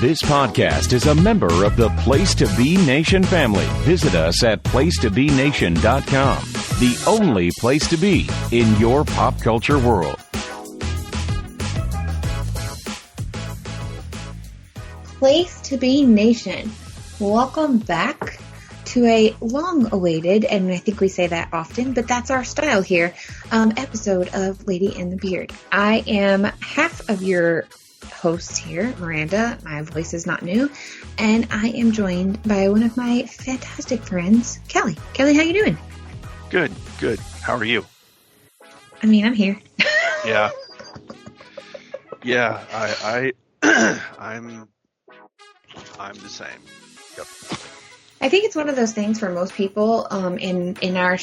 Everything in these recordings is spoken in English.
This podcast is a member of the Place to Be Nation family. Visit us at placetobenation.com, the only place to be in your pop culture world. Place to Be Nation. Welcome back to a long-awaited, and I think we say that often, but that's our style here, episode of Lady and the Beard. I am half of your hosts here, Miranda. My voice is not new, and I am joined by one of my fantastic friends, Kelley. Kelley, how you doing? Good. How are you? I mean, I'm here. Yeah. I'm the same. Yep. I think it's one of those things for most people in our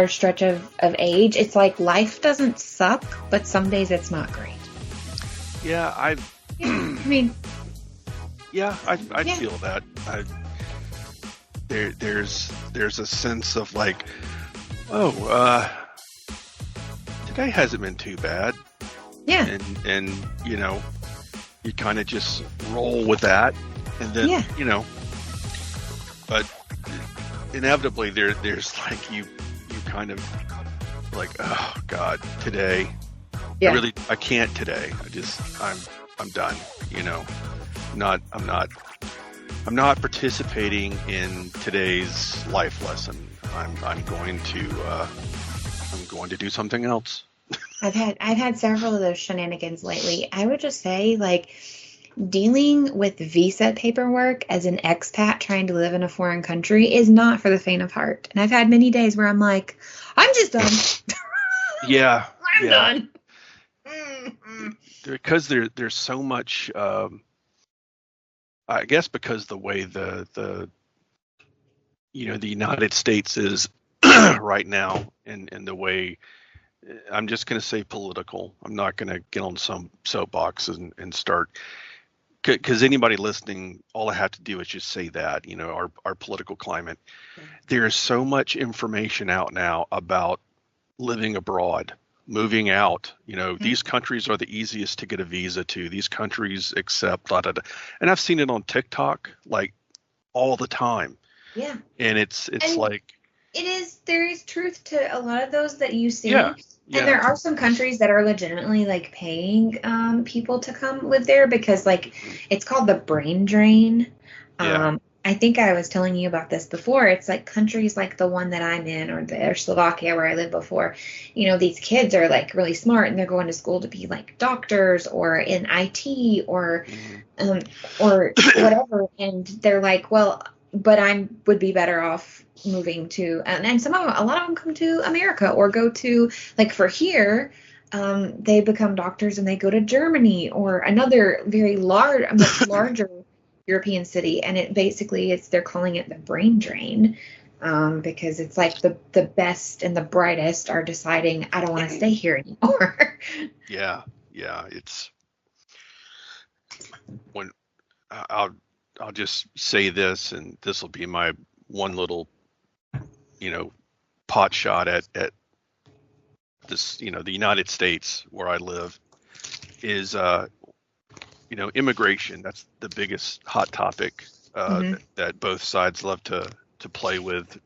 stretch of age. It's like life doesn't suck, but some days it's not great. Yeah, I feel that. There's a sense of like, today hasn't been too bad. Yeah. And you know, you kind of just roll with that, and then but inevitably there's like you kind of like, oh God, today. Yeah. I can't today. I'm done. You know, I'm not participating in today's life lesson. I'm going to do something else. I've had several of those shenanigans lately. I would just say, like, dealing with visa paperwork as an expat trying to live in a foreign country is not for the faint of heart. And I've had many days where I'm like, I'm just done. Yeah. I'm done. Because there's so much, I guess because the way the United States is right now, and the way, I'm just going to say political. I'm not going to get on some soapbox and start, because anybody listening, all I have to do is just say that, our political climate. There is so much information out now about living abroad, moving out. These countries are the easiest to get a visa to. These countries accept, and I've seen it on TikTok like all the time. Yeah. And it's like, there is truth to a lot of those that you see. Yeah. And there are some countries that are legitimately like paying people to come live there because like it's called the brain drain. Yeah. I think I was telling you about this before. It's like countries like the one that I'm in or Slovakia where I lived before. These kids are like really smart and they're going to school to be like doctors or in IT or whatever. And they're like, well, but I would be better off moving to, and a lot of them come to America or go to, like for here, they become doctors and they go to Germany or another very much larger European city. And they're calling it the brain drain, because it's like the best and the brightest are deciding, I don't want to stay here anymore. Yeah. It's when I'll just say this, and this will be my one little, pot shot at this, the United States where I live is, immigration. That's the biggest hot topic that both sides love to play with.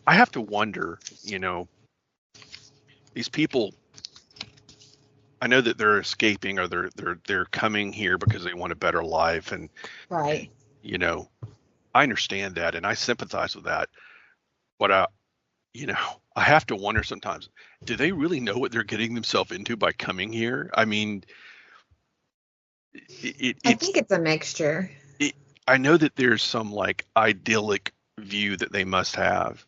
I have to wonder, these people, I know that they're escaping or they're coming here because they want a better life, and right. I understand that and I sympathize with that, but I have to wonder sometimes, do they really know what they're getting themselves into by coming here? I mean, I think it's a mixture. I know that there's some like idyllic view that they must have,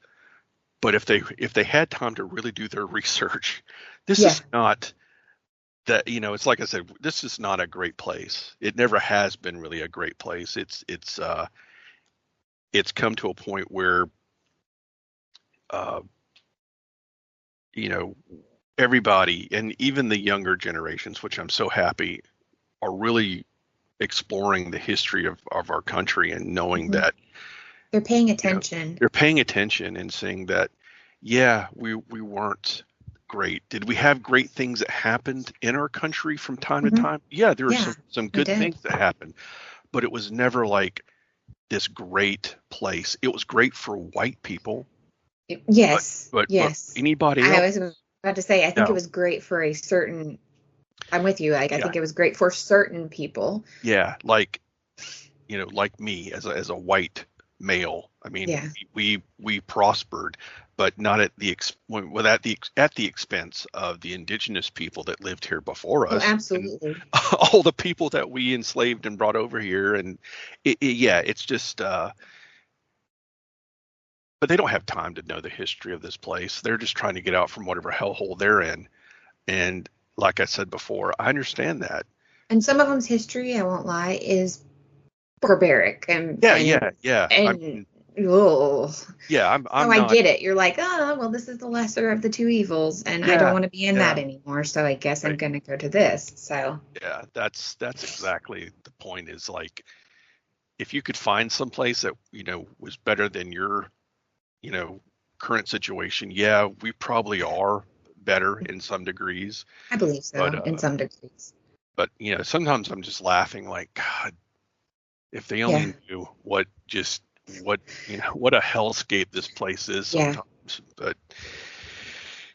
but if they had time to really do their research, this is not that, it's like I said, this is not a great place. It never has been really a great place. It's come to a point where, everybody, and even the younger generations, which I'm so happy, are really exploring the history of our country and knowing that they're paying attention. They're paying attention and saying that, yeah, we weren't great. Did we have great things that happened in our country from time to Hmm. time? Yeah, there were Yeah, some we good did. things that happened, but it was never like this great place. It was great for white people, but Yes, but yes. anybody I else? was about to say, I think it No. was great for a certain, I'm with you. Like, I Yeah. think it was great for certain people. Yeah, like like me as a white male. I mean, Yeah. we prospered, but not at the at the expense of the indigenous people that lived here before Oh, us, and absolutely. all the people that we enslaved and brought over here. And yeah, it's just. But they don't have time to know the history of this place. They're just trying to get out from whatever hellhole they're in. And like I said before, I understand that. And some of them's history, I won't lie, is barbaric and Yeah, and yeah, yeah. I and mean, oh, yeah, so I'm I not. get it. You're like, oh, well, this is the lesser of the two evils, and I don't Yeah, want to be in that yeah. anymore. So I guess I'm Right. gonna go to this. So Yeah, that's exactly the point. Is like if you could find some place that was better than your you know current situation. Yeah, we probably are better in some degrees, I believe but so in some degrees. sometimes I'm just laughing like, God, if they Yeah, only knew what what a hellscape this place is yeah. sometimes. But The,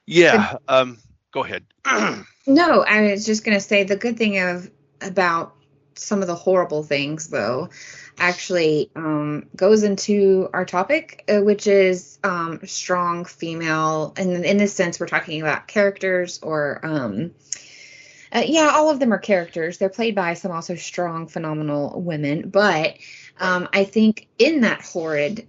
yeah, go ahead. no, I was just gonna say the good thing about some of the horrible things, though, actually goes into our topic, which is strong female. And in this sense, we're talking about characters or yeah, all of them are characters. They're played by some also strong, phenomenal women. But Right. I think in that horrid,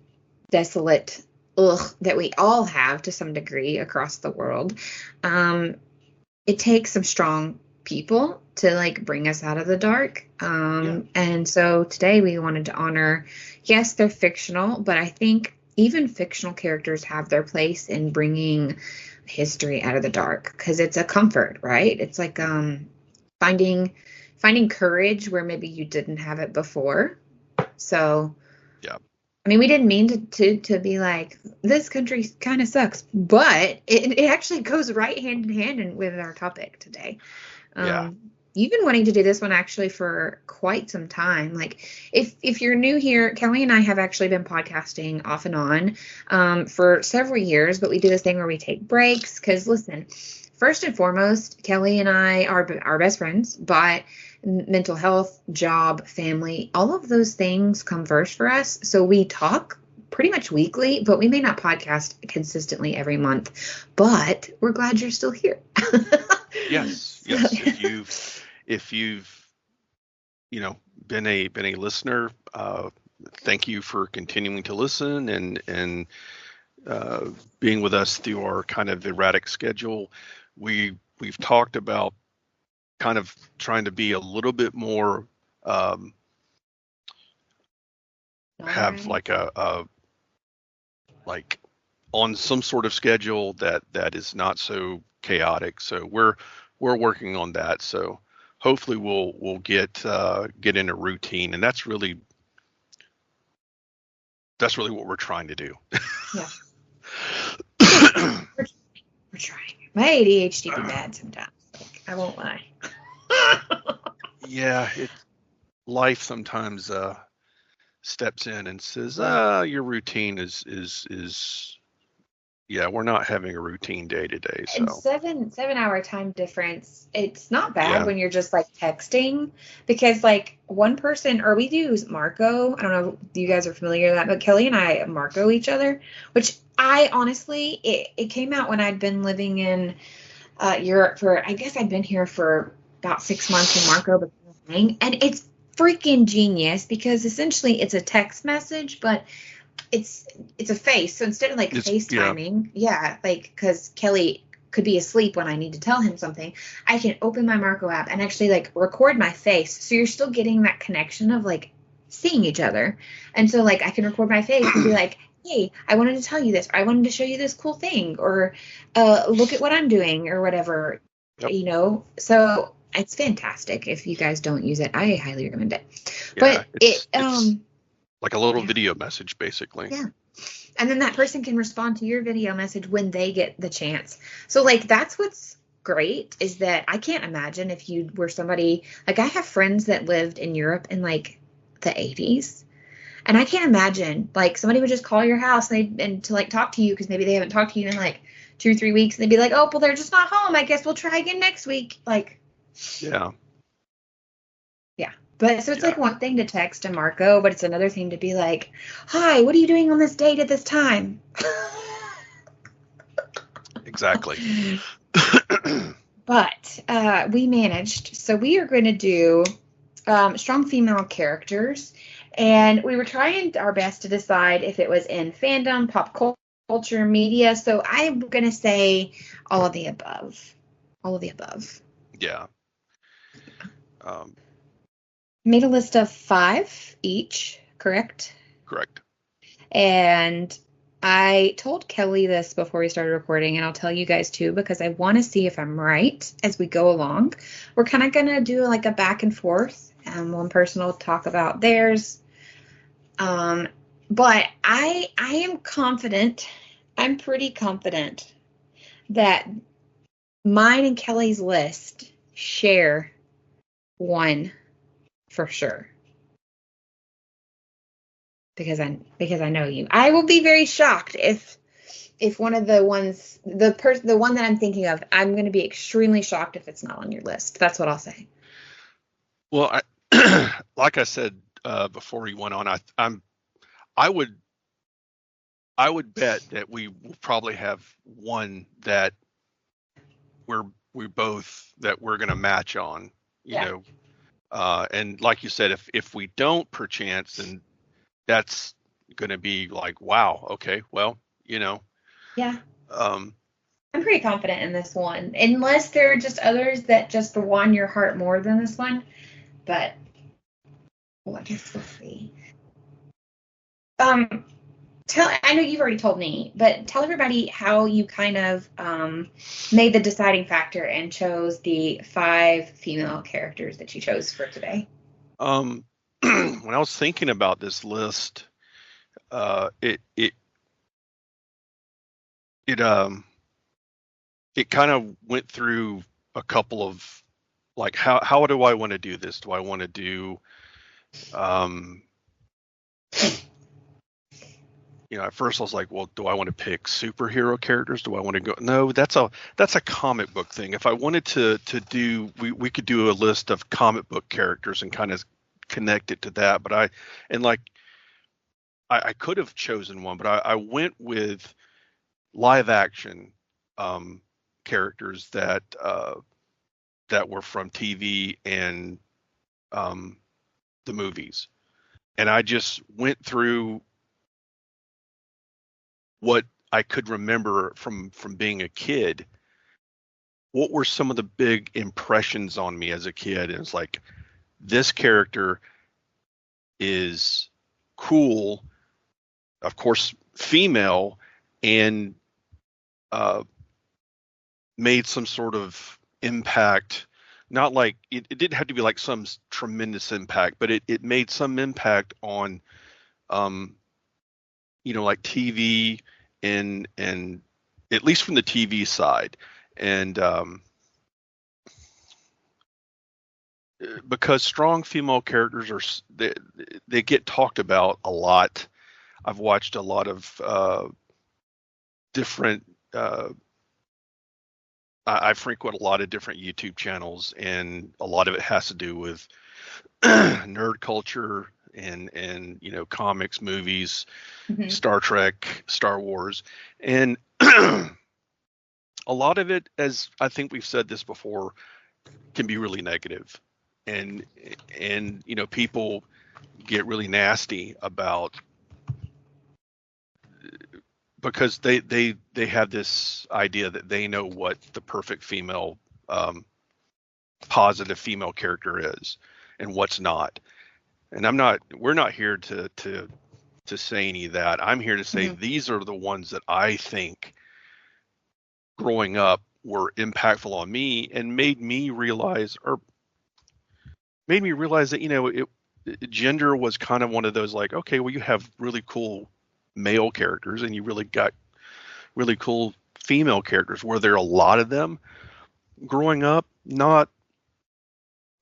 desolate that we all have to some degree across the world, um, it takes some strong people to like bring us out of the dark. Yeah. And so today we wanted to honor, yes, they're fictional, but I think even fictional characters have their place in bringing history out of the dark because it's a comfort, right? It's like finding courage where maybe you didn't have it before. So Yeah. I mean, we didn't mean to be like this country kind of sucks, but it actually goes right hand in hand with our topic today. Yeah. You've been wanting to do this one actually for quite some time. Like, if you're new here, Kelly and I have actually been podcasting off and on for several years, but we do this thing where we take breaks. Because listen, first and foremost, Kelly and I are our best friends, but mental health, job, family, all of those things come first for us. So we talk pretty much weekly, but we may not podcast consistently every month. But we're glad you're still here. Yes. So, Yes. If you've been a listener, thank you for continuing to listen and being with us through our kind of erratic schedule. We've talked about kind of trying to be a little bit more all have right. like a like on some sort of schedule that is not so chaotic. So we're working on that. So hopefully we'll get in a routine, and that's really what we're trying to do. Yeah. We're, we're trying. My ADHD be bad sometimes. Like, I won't lie. Yeah, life sometimes steps in and says, Yeah. your routine is yeah, we're not having a routine day today. And So 7 hour time difference, it's not bad yeah, when you're just like texting because like one person, or we use Marco. I don't know if you guys are familiar with that, but Kelly and I Marco each other, which I honestly, it came out when I'd been living in Europe for, I guess I'd been here for about 6 months when Marco became a thing. And it's freaking genius because essentially it's a text message, but it's a face. So instead of like yeah, FaceTiming, yeah, like because Kelly could be asleep when I need to tell him something, I can open my Marco app and actually like record my face. So you're still getting that connection of like seeing each other. And so like I can record my face and be like, hey, I wanted to tell you this, or I wanted to show you this cool thing, or look at what I'm doing, or whatever, yep, So it's fantastic. If you guys don't use it, I highly recommend it. yeah. But It's like a little yeah. video message basically. Yeah. And then that person can respond to your video message when they get the chance. So like, that's what's great, is that I can't imagine if you were somebody, like I have friends that lived in Europe in like the 80s. And I can't imagine, like, somebody would just call your house and to like talk to you because maybe they haven't talked to you in like 2 or 3 weeks. And they'd be like, oh, well, they're just not home. I guess we'll try again next week. Like, Yeah. yeah. But so it's like one thing to text a Marco, but it's another thing to be like, hi, what are you doing on this date at this time? Exactly. But we managed. So we are going to do strong female characters. And we were trying our best to decide if it was in fandom, pop culture, media. So I'm going to say all of the above. All of the above. Yeah. Made a list of 5 each, correct? Correct. And I told Kelley this before we started recording, and I'll tell you guys too, because I want to see if I'm right as we go along. We're kind of going to do like a back and forth. One person will talk about theirs. But I am confident, I'm pretty confident that mine and Kelley's list share one for sure. Because I know you. I will be very shocked if one of the ones, the one that I'm thinking of, I'm going to be extremely shocked if it's not on your list. That's what I'll say. Well, like I said before we went on, I would bet that we will probably have one that we're going to match on, you know. And like you said, if we don't perchance, then that's going to be like, wow, okay, well, you know. Yeah. I'm pretty confident in this one, unless there are just others that just won your heart more than this one. But well, I guess we'll see. I know you've already told me, but tell everybody how you kind of made the deciding factor and chose the 5 female characters that you chose for today. When I was thinking about this list, it kind of went through a couple of like, how do I want to do this? Do I want to do at first I was like, well, do I want to pick superhero characters? Do I want to go? No, that's a comic book thing. If I wanted to do, we could do a list of comic book characters and kind of connect it to that. But I could have chosen one, but I went with live action characters that were from TV and the movies, and I just went through what I could remember from being a kid. What were some of the big impressions on me as a kid? And it's like, this character is cool, of course, female, and made some sort of impact. Not like it didn't have to be like some tremendous impact, but it made some impact on like TV and at least from the TV side. And because strong female characters they get talked about a lot. I've watched a lot of different I frequent a lot of different YouTube channels, and a lot of it has to do with nerd culture and comics, movies, mm-hmm. Star Trek, Star Wars, and a lot of it, as I think we've said this before, can be really negative, and people get really nasty about, because they have this idea that they know what the perfect female positive female character is and what's not. And we're not here to say any of that. I'm here to say, mm-hmm. These are the ones that I think growing up were impactful on me and made me realize that, gender was kind of one of those, like, okay, well, you have really cool male characters, and you really got really cool female characters. Were there a lot of them growing up? Not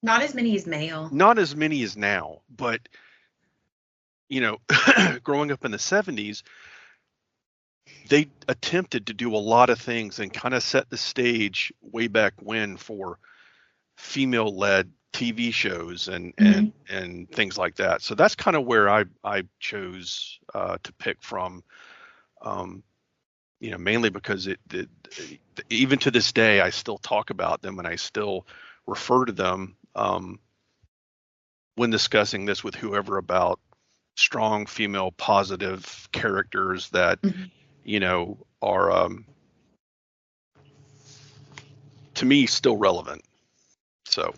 as many as male. Not as many as now, but growing up in the 70s, they attempted to do a lot of things and kind of set the stage way back when for female-led TV shows and things like that. So that's kind of where I chose to pick from. Mainly because even to this day, I still talk about them and I still refer to them when discussing this with whoever about strong female positive characters that are to me still relevant. So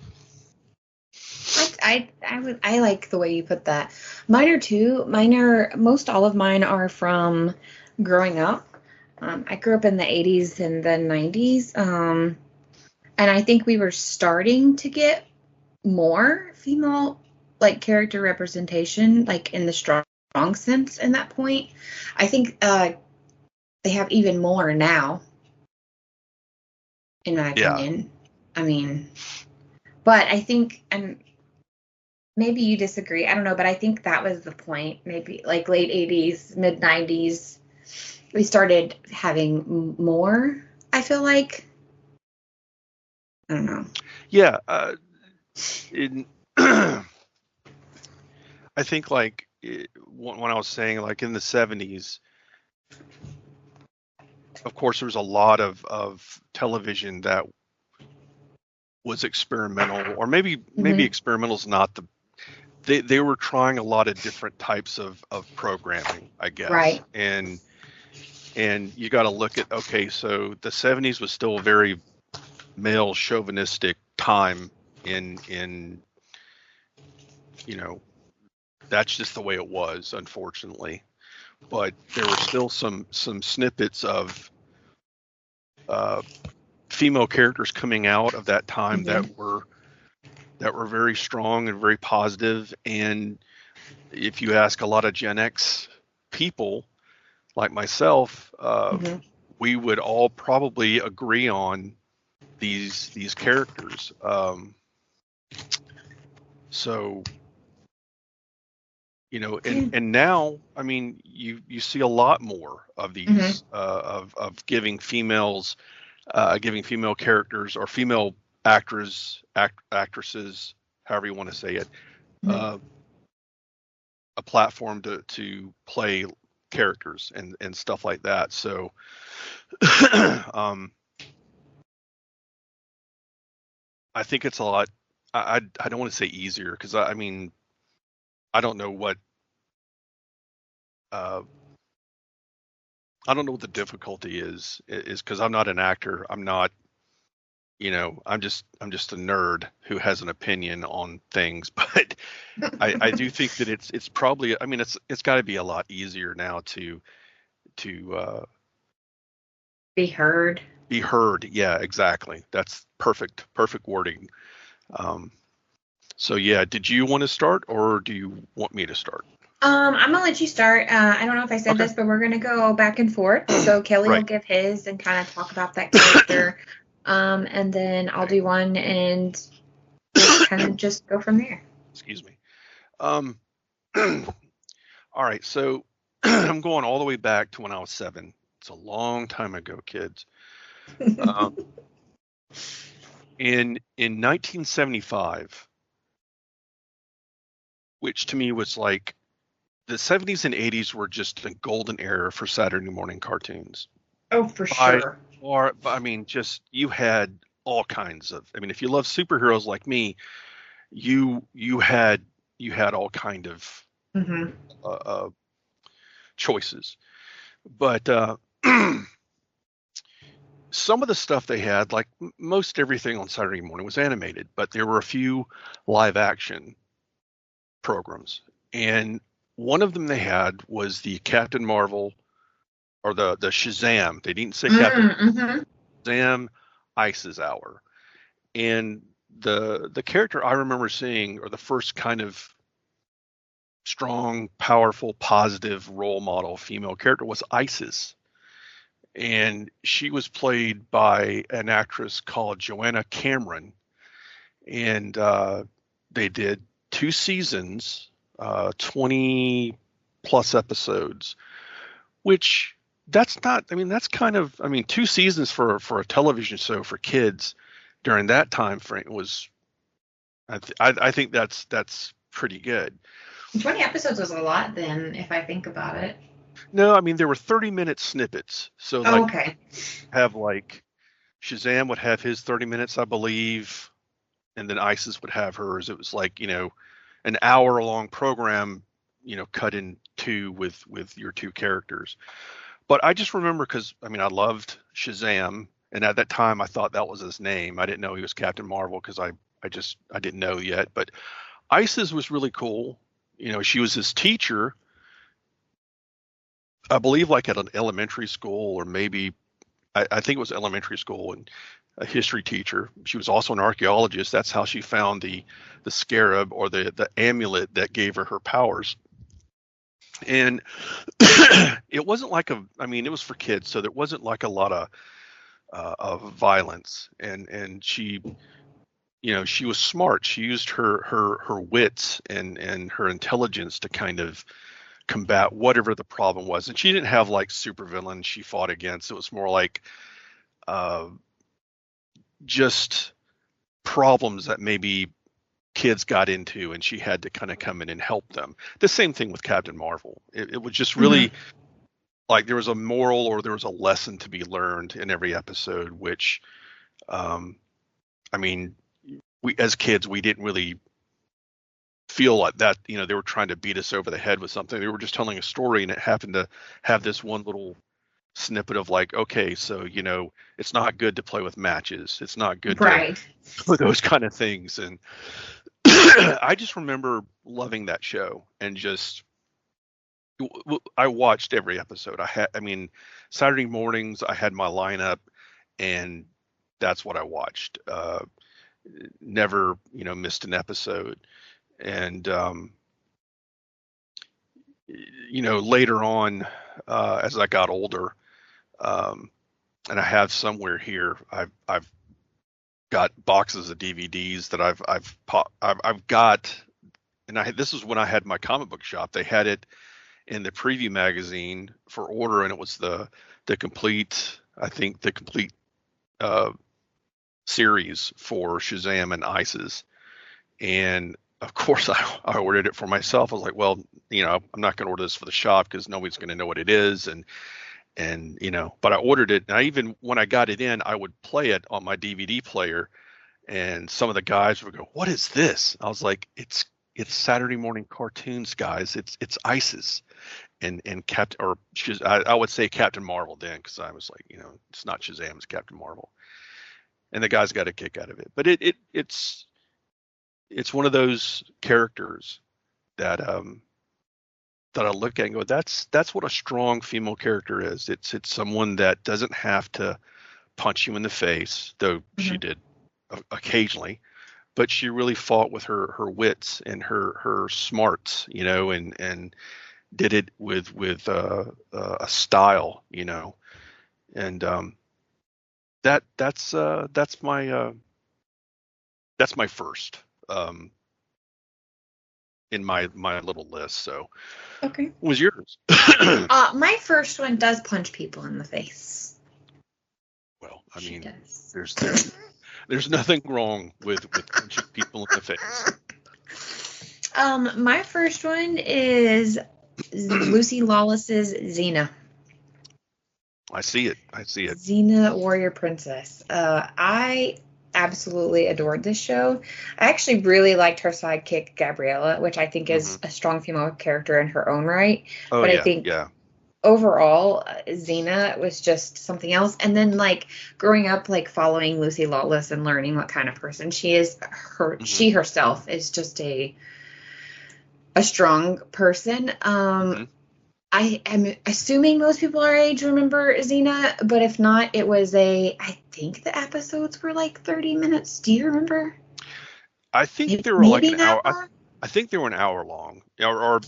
I like the way you put that. Mine are too. Most all of mine are from growing up. I grew up in the 80s and the 90s. And I think we were starting to get more female character representation, in the strong sense in that point. I think they have even more now, in my opinion. I mean, but I think, and maybe you disagree, I don't know, but I think that was the point. Maybe late 80s, mid 90s, we started having more, I feel like. I don't know. Yeah. I think when I was saying in the 70s, of course, there was a lot of television that was experimental, or maybe experimental is not they were trying a lot of different types of programming, I guess. Right. And you got to look at, okay, so the 70s was still a very male chauvinistic time in that's just the way it was, unfortunately. But there were still some snippets of female characters coming out of that time that were very strong and very positive. And if you ask a lot of Gen X people like myself, we would all probably agree on these characters. And now, I mean, you see a lot more of these of giving female characters or female actresses, however you want to say it, a platform to play characters and stuff like that. So, I think it's a lot. I don't want to say easier, because I mean, I don't know what the difficulty is because I'm not an actor. I'm not, I'm just a nerd who has an opinion on things. But I do think that it's probably, I mean, it's got to be a lot easier now to be heard. Be heard. Yeah, exactly. That's perfect wording. So yeah, did you want to start, or do you want me to start? I'm gonna let you start. I don't know if I said this, but we're gonna go back and forth. So Kelley will give his and kind of talk about that character, and then I'll do one and kind of just go from there. Excuse me. All right, so I'm going all the way back to when I was 7. It's a long time ago, kids. In 1975, which to me was like, the 70s and 80s were just a golden era for Saturday morning cartoons. Oh, for sure. Or I mean, just you had all kinds of. I mean, if you love superheroes like me, you had all kind of choices. But some of the stuff they had, like most everything on Saturday morning, was animated, but there were a few live action programs, and one of them they had was the Captain Marvel, or the Shazam. They didn't say Captain Shazam Ice's Hour. And the character I remember seeing, or the first kind of strong, powerful, positive role model female character was Isis. And she was played by an actress called Joanna Cameron. And they did 2 seasons, 20 plus episodes, which that's not, I mean, that's kind of, I mean, 2 seasons for a television show for kids during that time frame was, I think that's pretty good. 20 episodes was a lot then, if I think about it. No, I mean, there were 30-minute snippets. So Oh, like okay. have like Shazam would have his 30 minutes, I believe, and then Isis would have hers. It was like, an hour long program, cut in two with your two characters. But I just remember because I mean I loved Shazam, and at that time I thought that was his name. I didn't know he was Captain Marvel because I didn't know yet. But Isis was really cool. She was his teacher, I believe, like at an elementary school, or maybe I think it was elementary school, and a history teacher. She was also an archaeologist. That's how she found the scarab, or the amulet that gave her powers. And it wasn't like I mean, it was for kids, so there wasn't like a lot of violence. And she, she was smart. She used her wits and her intelligence to kind of combat whatever the problem was. And she didn't have like supervillains she fought against. It was more like just problems that maybe kids got into, and she had to kind of come in and help them. The same thing with Captain Marvel. It was just really like there was a moral, or there was a lesson to be learned in every episode, which I mean, we as kids, we didn't really feel like that, they were trying to beat us over the head with something. They were just telling a story, and it happened to have this one little snippet of like, okay, so it's not good to play with matches, it's not good Right. to those kind of things. And I just remember loving that show, and just I watched every episode. I mean, Saturday mornings I had my lineup, and that's what I watched. Never missed an episode. And later on, as I got older, and I have somewhere here, I've got boxes of DVDs that I've got, and this is when I had my comic book shop. They had it in the preview magazine for order, and it was the complete, I think the complete series for Shazam and Isis. And of course I ordered it for myself. I was like, well, I'm not going to order this for the shop because nobody's going to know what it is. And but I ordered it, and even when I got it in, I would play it on my DVD player, and some of the guys would go, "What is this?" I was like, "It's Saturday morning cartoons, guys. It's Isis." And Captain, or I would say Captain Marvel then, because I was like, it's not Shazam, it's Captain Marvel. And the guys got a kick out of it. But it's one of those characters that I look at and go, that's what a strong female character is. It's someone that doesn't have to punch you in the face, though she did occasionally, but she really fought with her wits and her smarts, and did it with a style, and that's my first in my little list. So Okay. what was yours? My first one does punch people in the face. Well, I She mean, does. there's nothing wrong with punching people in the face. My first one is Lucy Lawless's Xena. I see it. Xena, Warrior Princess. I absolutely adored this show. I actually really liked her sidekick, Gabriella, which I think is a strong female character in her own right. Oh, but yeah, I think yeah. overall, Xena was just something else. And then, like, growing up, like, following Lucy Lawless and learning what kind of person she is, she herself is just a strong person. I am assuming most people our age remember Xena, but if not, it was I think the episodes were like 30 minutes. Do you remember? I think they were like an hour. I think they were an hour long, or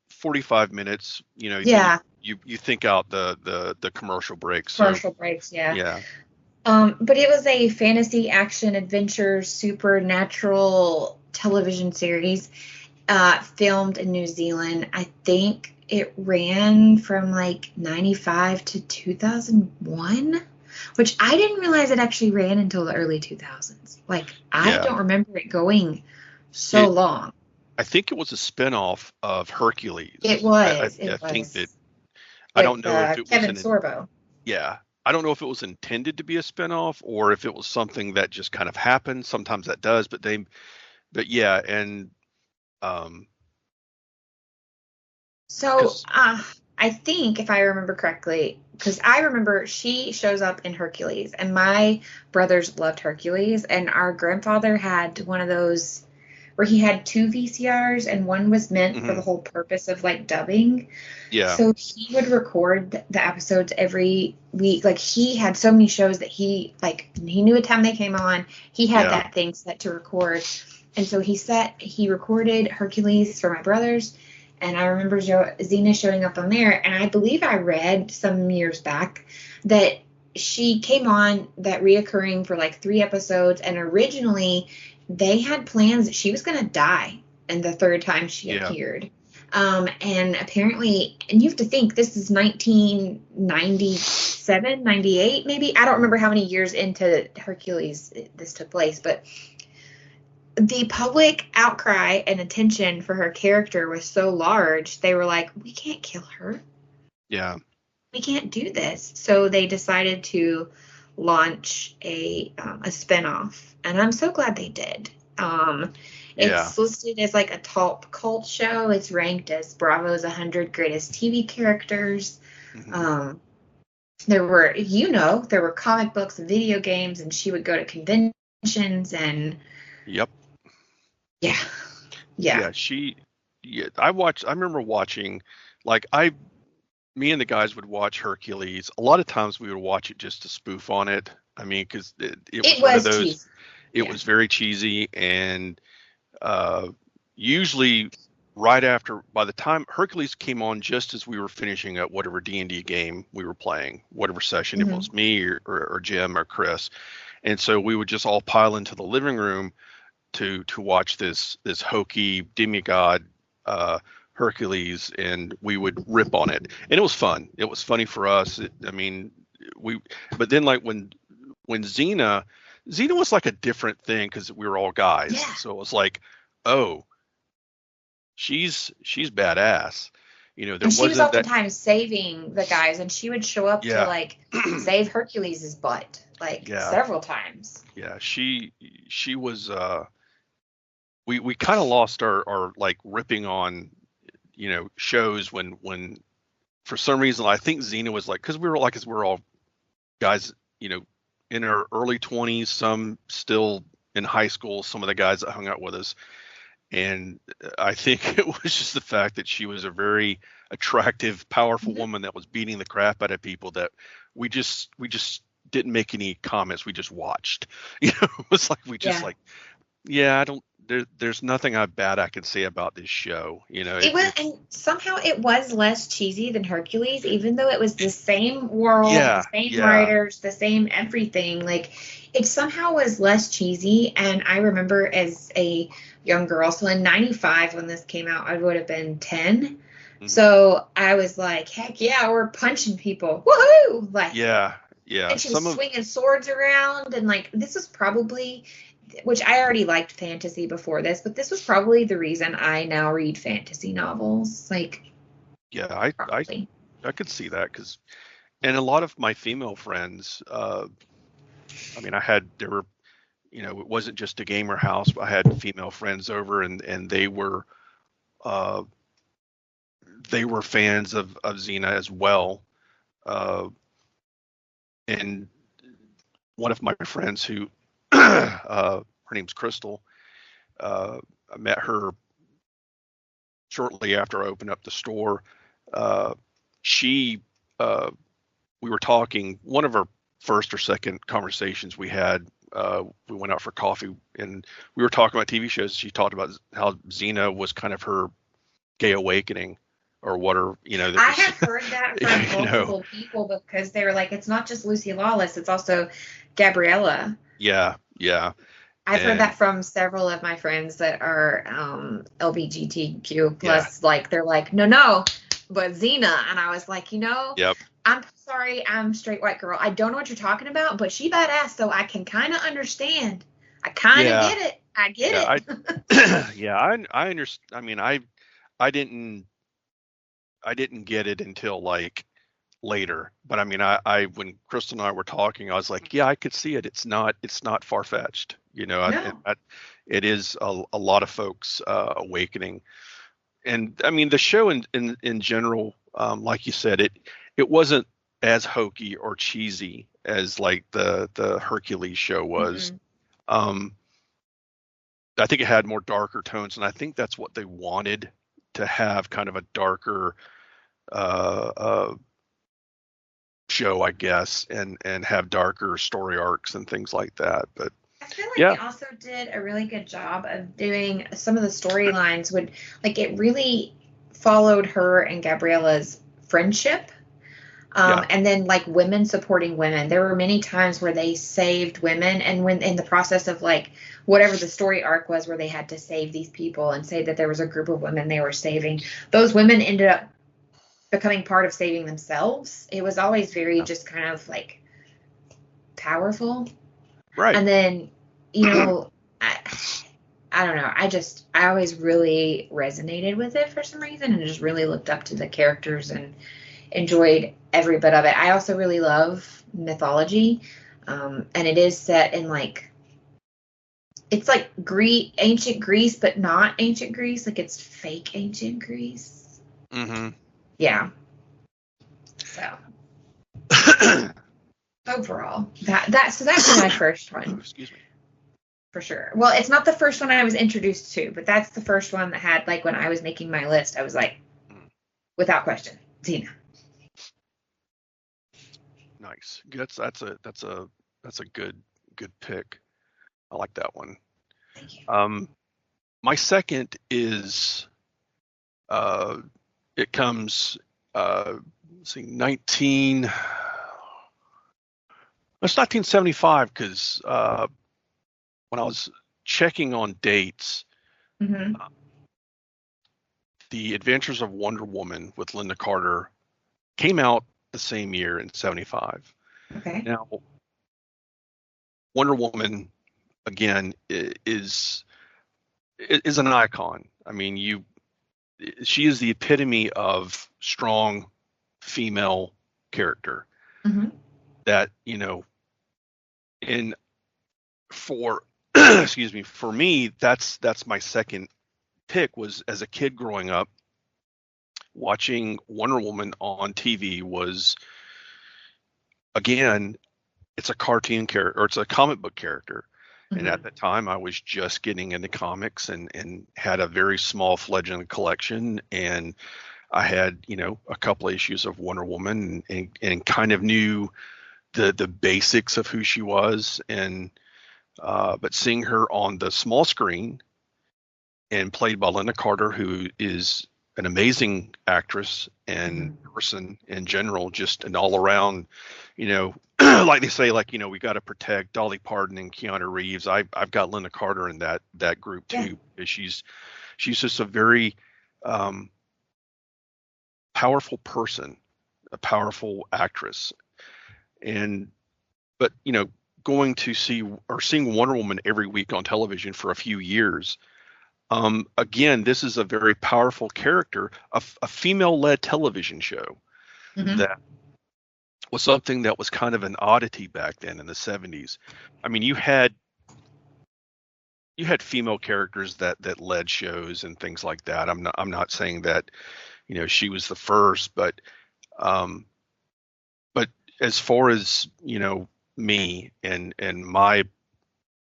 45 minutes. Yeah, You think out the commercial breaks. So commercial breaks. Yeah. yeah, But it was a fantasy, action, adventure, supernatural television series, filmed in New Zealand. I think it ran from like 95 to 2001, which I didn't realize it actually ran until the early 2000s. Like, I yeah. don't remember it going so It long. I think it was a spinoff of It Hercules. was. I It think that was I with don't know if it was Kevin an Sorbo. yeah. I don't know if it was intended to be a spinoff or if it was something that just kind of happened. Sometimes that does, but yeah, and um, So, because I think if I remember correctly, because I remember she shows up in Hercules, and my brothers loved Hercules, and our grandfather had one of those where he had two VCRs, and one was meant for the whole purpose of like dubbing. yeah, So he would record the episodes every week. Like he had so many shows that he knew what time they came on. He had yeah, that thing set to record. And so he recorded Hercules for my brothers. And I remember Xena showing up on there. And I believe I read some years back that she came on that reoccurring for like 3 episodes. And originally they had plans that she was going to die in the third time she yeah, appeared. And apparently, and you have to think this is 1997, 98, maybe. I don't remember how many years into Hercules this took place, but the public outcry and attention for her character was so large, they were like, we can't kill her. yeah, We can't do this. So they decided to launch a spinoff, and I'm so glad they did. yeah. It's listed as like a top cult show. It's ranked as Bravo's 100 greatest TV characters. hmm Um, there were comic books and video games, and she would go to conventions and Yep. yeah, yeah, Yeah, yeah, I remember watching, like, me and the guys would watch Hercules. A lot of times we would watch it just to spoof on it. I mean, because it it was one of was those, cheesy. it Yeah. was very cheesy. And uh, usually right after, by the time Hercules came on, just as we were finishing up whatever D&D game we were playing, whatever session, if it Hmm. was me or Jim or Chris. And so we would just all pile into the living room to watch this hokey demigod Hercules, and we would rip on it, and it was fun. It was funny for us. I mean, we. But then, like when Xena was like a different thing because we were all guys, Yeah. so it was like, oh, she's badass. There And she was wasn't that. oftentimes saving the guys, and she would show up to Yeah, like save Hercules' butt like yeah, several times. yeah. She was. We kind of lost our like ripping on shows when for some reason I think Xena was like, because as we were all guys in our early 20s, some still in high school, some of the guys that hung out with us, and I think it was just the fact that she was a very attractive, powerful Mhm. woman that was beating the crap out of people that we just didn't make any comments. We just watched. It was like we just Yeah. like, yeah, I don't. There's nothing bad I can say about this show. It was, and somehow it was less cheesy than Hercules, even though it was the same world, the Yeah, same yeah, writers, the same everything. Like, it somehow was less cheesy. And I remember as a young girl, so in 95 when this came out, I would have been 10. mhm, So I was like, heck yeah, we're punching people. Woohoo! Like, yeah, yeah. and she was swinging swords around, and like, this was probably, which I already liked fantasy before this, but this was probably the reason I now read fantasy novels. Like, Yeah, probably. I could see that because, and a lot of my female friends, I mean, there were, it wasn't just a gamer house, but I had female friends over, and uh, they were fans of Xena as well. Uh, and one of my friends who, her name's Crystal, I met her shortly after I opened up the store. Uh, she, we were talking, one of our first or second conversations we had, we went out for coffee and we were talking about TV shows. She talked about how Xena was kind of her gay awakening, or what are, there I was, have heard that from multiple people, because they were like, it's not just Lucy Lawless, it's also Gabriella. Yeah, yeah. I've heard that from several of my friends that are LGBTQ plus. Yeah. Like, they're like, no, but Xena. And I was like, Yep. I'm sorry, I'm a straight white girl. I don't know what you're talking about, but she badass, so I can kind of understand. I kind of get it. I get it. Yeah, I understand. I mean, I didn't get it until like later, but I mean, I when Crystal and I were talking, I was like, yeah, I could see it. It's not far fetched, No. It is a lot of folks awakening. And I mean, the show in general, like you said, it wasn't as hokey or cheesy as like the Hercules show was. Mm-hmm. I think it had more darker tones, and I think that's what they wanted, to have kind of a darker show, I guess, and have darker story arcs and things like that. But I feel like they also did a really good job of doing some of the storylines. It really followed her and Gabriella's friendship. And then like women supporting women. There were many times where they saved women, and when in the process of like whatever the story arc was, where they had to save these people and say that there was a group of women they were saving, those women ended up becoming part of saving themselves. It was always very just kind of like powerful. Right. And then, I don't know. I always really resonated with it for some reason, and just really looked up to the characters and enjoyed every bit of it. I also really love mythology. And it is set in it's like ancient Greece, but not ancient Greece. Like, it's fake ancient Greece. Mm-hmm. Yeah. So overall, so that's my first one. Excuse me. For sure. Well, it's not the first one I was introduced to, but that's the first one that had, like, when I was making my list, I was like, without question, Xena. Nice. That's a good pick. I like that one. Thank you. My second is it comes it's 1975, because when I was checking on dates, Mm-hmm. The Adventures of Wonder Woman with Linda Carter came out the same year in 75. Okay. Now, Wonder Woman, again, is an icon. I mean, she is the epitome of strong female character. Mm-hmm. That, excuse me, for me, that's my second pick. Was, as a kid growing up, watching Wonder Woman on TV was, again, it's a cartoon character, or it's a comic book character. Mm-hmm. And at that time, I was just getting into comics and had a very small fledgling collection. And I had, a couple of issues of Wonder Woman, and kind of knew the basics of who she was. And but seeing her on the small screen and played by Linda Carter, who is an amazing actress and person in general, just an all around, like they say, we got to protect Dolly Parton and Keanu Reeves. I've got Linda Carter in that group too. Yeah. She's just a very powerful person, a powerful actress. But going to seeing Wonder Woman every week on television for a few years. Again, this is a very powerful character, a female-led television show. Mm-hmm. That was something that was kind of an oddity back then in the 70s. I mean, you had female characters that led shows and things like that. I'm not saying that, she was the first, but as far as, me and my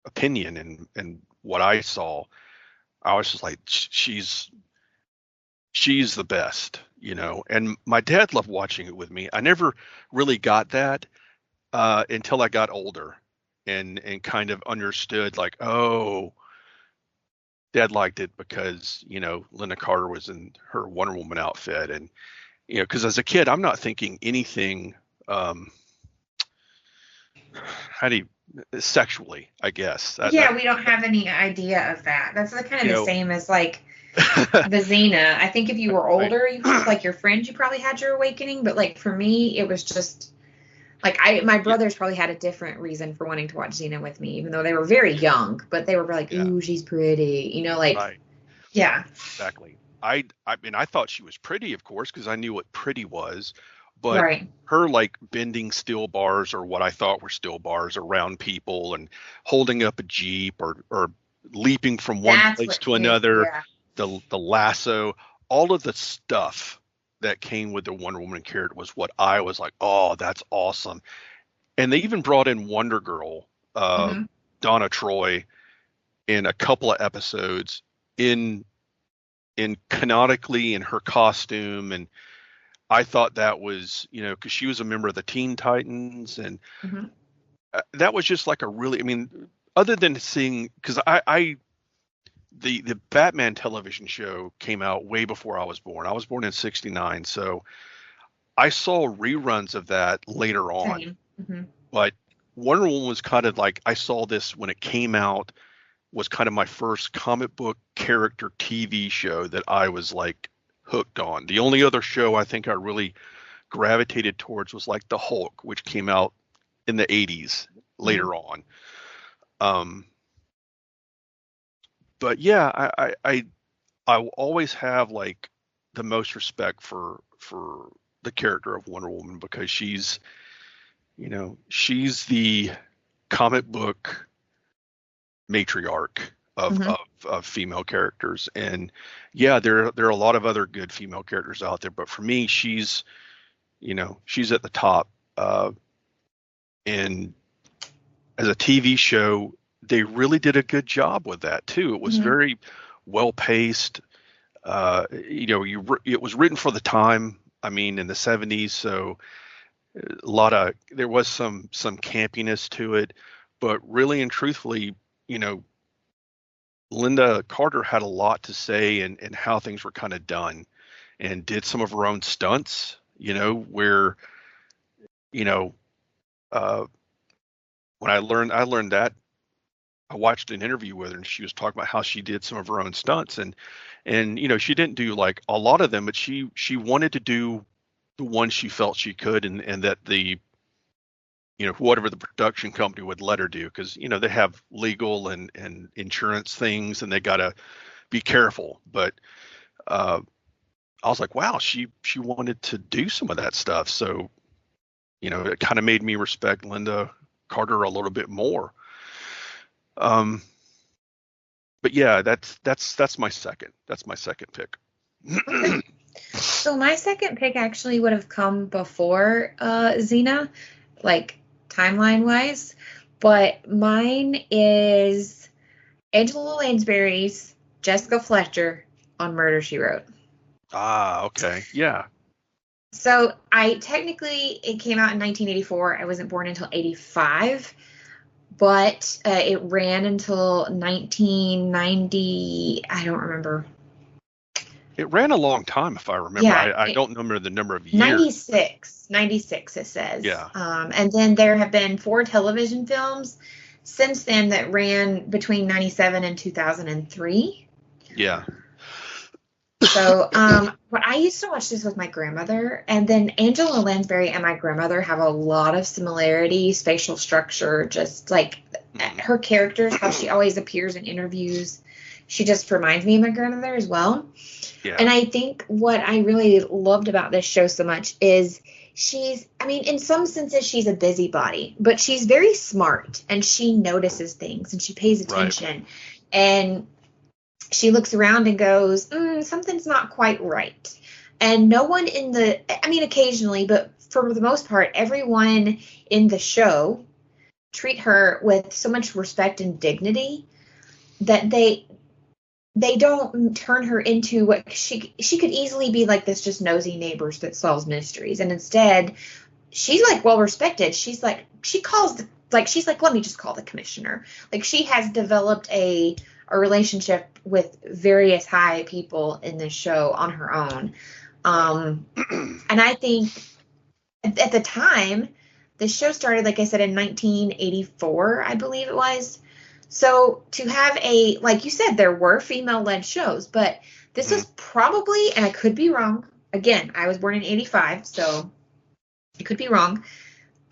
opinion and what I saw, I was just like, she's the best, and my dad loved watching it with me. I never really got that until I got older, and kind of understood like, oh, Dad liked it because, Linda Carter was in her Wonder Woman outfit. And, because as a kid, I'm not thinking anything, how do you, sexually, I guess. We don't have any idea of that. That's kind of the know, same as like the Xena. I think if you were Right. older, you have like your friends, you probably had your awakening. But like for me, it was just like my brothers probably had a different reason for wanting to watch Xena with me, even though they were very young. But they were like, Yeah. "Ooh, she's pretty," like. Right. Yeah. Exactly. I mean, I thought she was pretty, of course, because I knew what pretty was, but Right. her like bending steel bars, or what I thought were steel bars, around people and holding up a Jeep, or leaping from one That's place what to did. another, Yeah. the lasso, all of the stuff that came with the Wonder Woman character was what I was like, oh, that's awesome. And they even brought in Wonder Girl, Mhm. Donna Troy, in a couple of episodes, in canonically in her costume. And I thought that was, because she was a member of the Teen Titans. And Mhm. that was just like a really, I mean, other than seeing, because the Batman television show came out way before I was born. I was born in '69, so I saw reruns of that later on. Same. Mhm. But Wonder Woman was kind of like, I saw this when it came out, was kind of my first comic book character TV show that I was like hooked on. The only other show I think I really gravitated towards was like the Hulk, which came out in the '80s later on. But yeah, I will always have like the most respect for the character of Wonder Woman, because she's the comic book matriarch of, Mhm. of female characters. And yeah, there are a lot of other good female characters out there, but for me, she's at the top. And as a TV show, they really did a good job with that too. It was Mhm. very well paced. It was written for the time. I mean, in the '70s, so there was some campiness to it, but really and truthfully, Linda Carter had a lot to say in how things were kind of done, and did some of her own stunts, where, you know, uh, when I learned that, I watched an interview with her, and she was talking about how she did some of her own stunts. And she didn't do like a lot of them, but she wanted to do the ones she felt she could, and that the whatever the production company would let her do, because they have legal and insurance things, and they got to be careful. But I was like, wow, she wanted to do some of that stuff. So, it kind of made me respect Linda Carter a little bit more. But yeah, that's my second. That's my second pick. Okay. So my second pick actually would have come before Xena, like timeline wise, but mine is Angela Lansbury's Jessica Fletcher on Murder, She Wrote. Ah, okay. Yeah. So it came out in 1984. I wasn't born until 85, but it ran until 1990. I don't remember. It ran a long time, if I remember. Yeah, I don't remember the number of years. 96 it says. Yeah. And then there have been 4 television films since then that ran between 97 and 2003. Yeah. So, but I used to watch this with my grandmother, and then Angela Lansbury and my grandmother have a lot of similarities, facial structure, just like her characters, how she always appears in interviews. She just reminds me of my grandmother as well. Yeah. And I think what I really loved about this show so much is in some senses she's a busybody, but she's very smart, and she notices things and she pays attention. Right. And she looks around and goes, something's not quite right. And no one occasionally, but for the most part, everyone in the show treat her with so much respect and dignity that they don't turn her into what she could easily be, like this just nosy neighbors that solves mysteries. And instead, she's like well respected. She's like, she calls like, she's like, let me just call the commissioner. Like, she has developed a relationship with various high people in this show on her own. And I think at the time, the show started, like I said, in 1984, I believe it was. So to have like you said, there were female-led shows, but this was probably, and I could be wrong. Again, I was born in 85, so I could be wrong.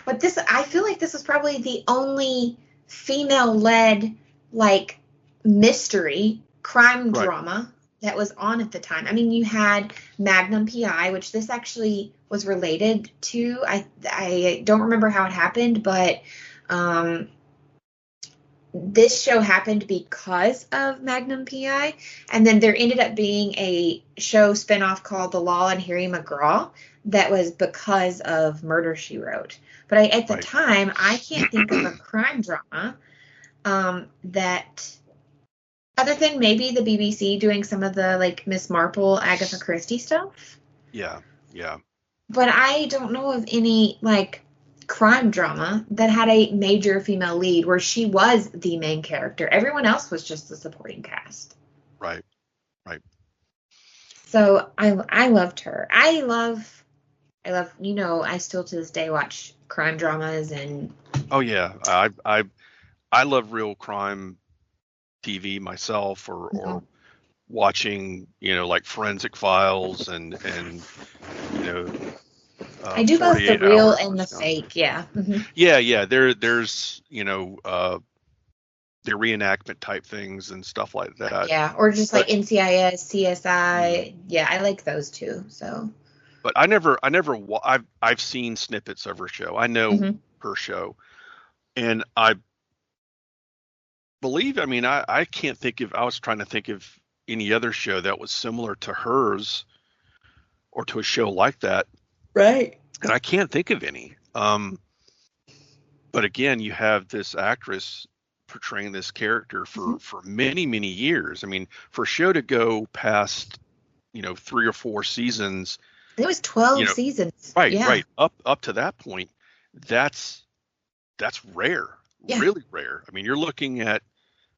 But I feel like this was probably the only female-led, like, mystery crime drama that was on at the time. I mean, you had Magnum PI, which this actually was related to. I don't remember how it happened, but this show happened because of Magnum PI. And then there ended up being a show spinoff called The Law and Harry McGraw that was because of Murder, She Wrote. But at the time, I can't think of a crime drama that, other than maybe the BBC doing some of the, like, Miss Marple, Agatha Christie stuff. Yeah. But I don't know of any, like, crime drama that had a major female lead where she was the main character. Everyone else was just the supporting cast. Right. So I loved her. I love, I still to this day watch crime dramas and. Oh yeah. I love real crime TV myself, or watching, like Forensic Files and I do both the real and the fake. Yeah. Yeah. There's the reenactment type things and stuff like that. Yeah, or just like NCIS, CSI. Yeah, I like those too. So. But I've seen snippets of her show. I know her show, and I believe. I mean, I can't think of. I was trying to think of any other show that was similar to hers, or to a show like that. Right. And I can't think of any. But again, you have this actress portraying this character for many, many years. I mean, for a show to go past, 3 or 4 seasons. It was 12 seasons. Right, yeah. Right. Up to that point, that's rare. Yeah. Really rare. I mean, you're looking at,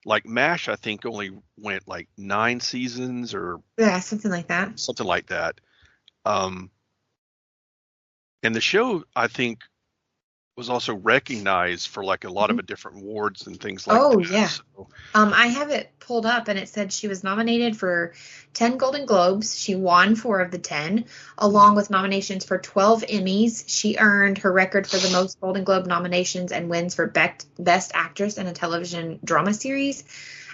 like, MASH, I think only went like 9 seasons or something like that. Something like that. And the show, I think, was also recognized for, like, a lot of different awards and things like that. Oh, yeah. So, I have it pulled up, and it said she was nominated for 10 Golden Globes. She won 4 of the 10, along with nominations for 12 Emmys. She earned her record for the most Golden Globe nominations and wins for Best Actress in a Television Drama Series,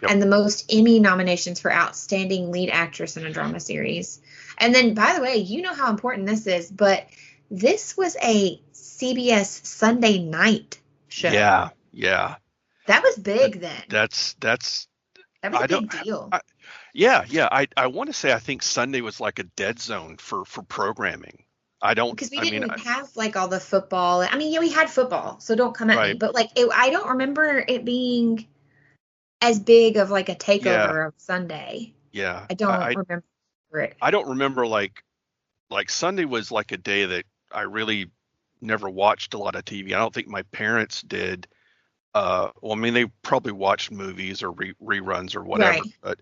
and the most Emmy nominations for Outstanding Lead Actress in a Drama Series. And then, by the way, you know how important this is, but this was a CBS Sunday night show. Yeah. That was big then. That was a big deal. I want to say I think Sunday was like a dead zone for programming. Because we didn't have, like, all the football. I mean, we had football, so don't come at me. But, like, I don't remember it being as big of, like, a takeover of Sunday. Yeah. I don't remember it. I don't remember, like Sunday was like a day that I really never watched a lot of TV. I don't think my parents did. I mean, they probably watched movies or reruns or whatever. Right.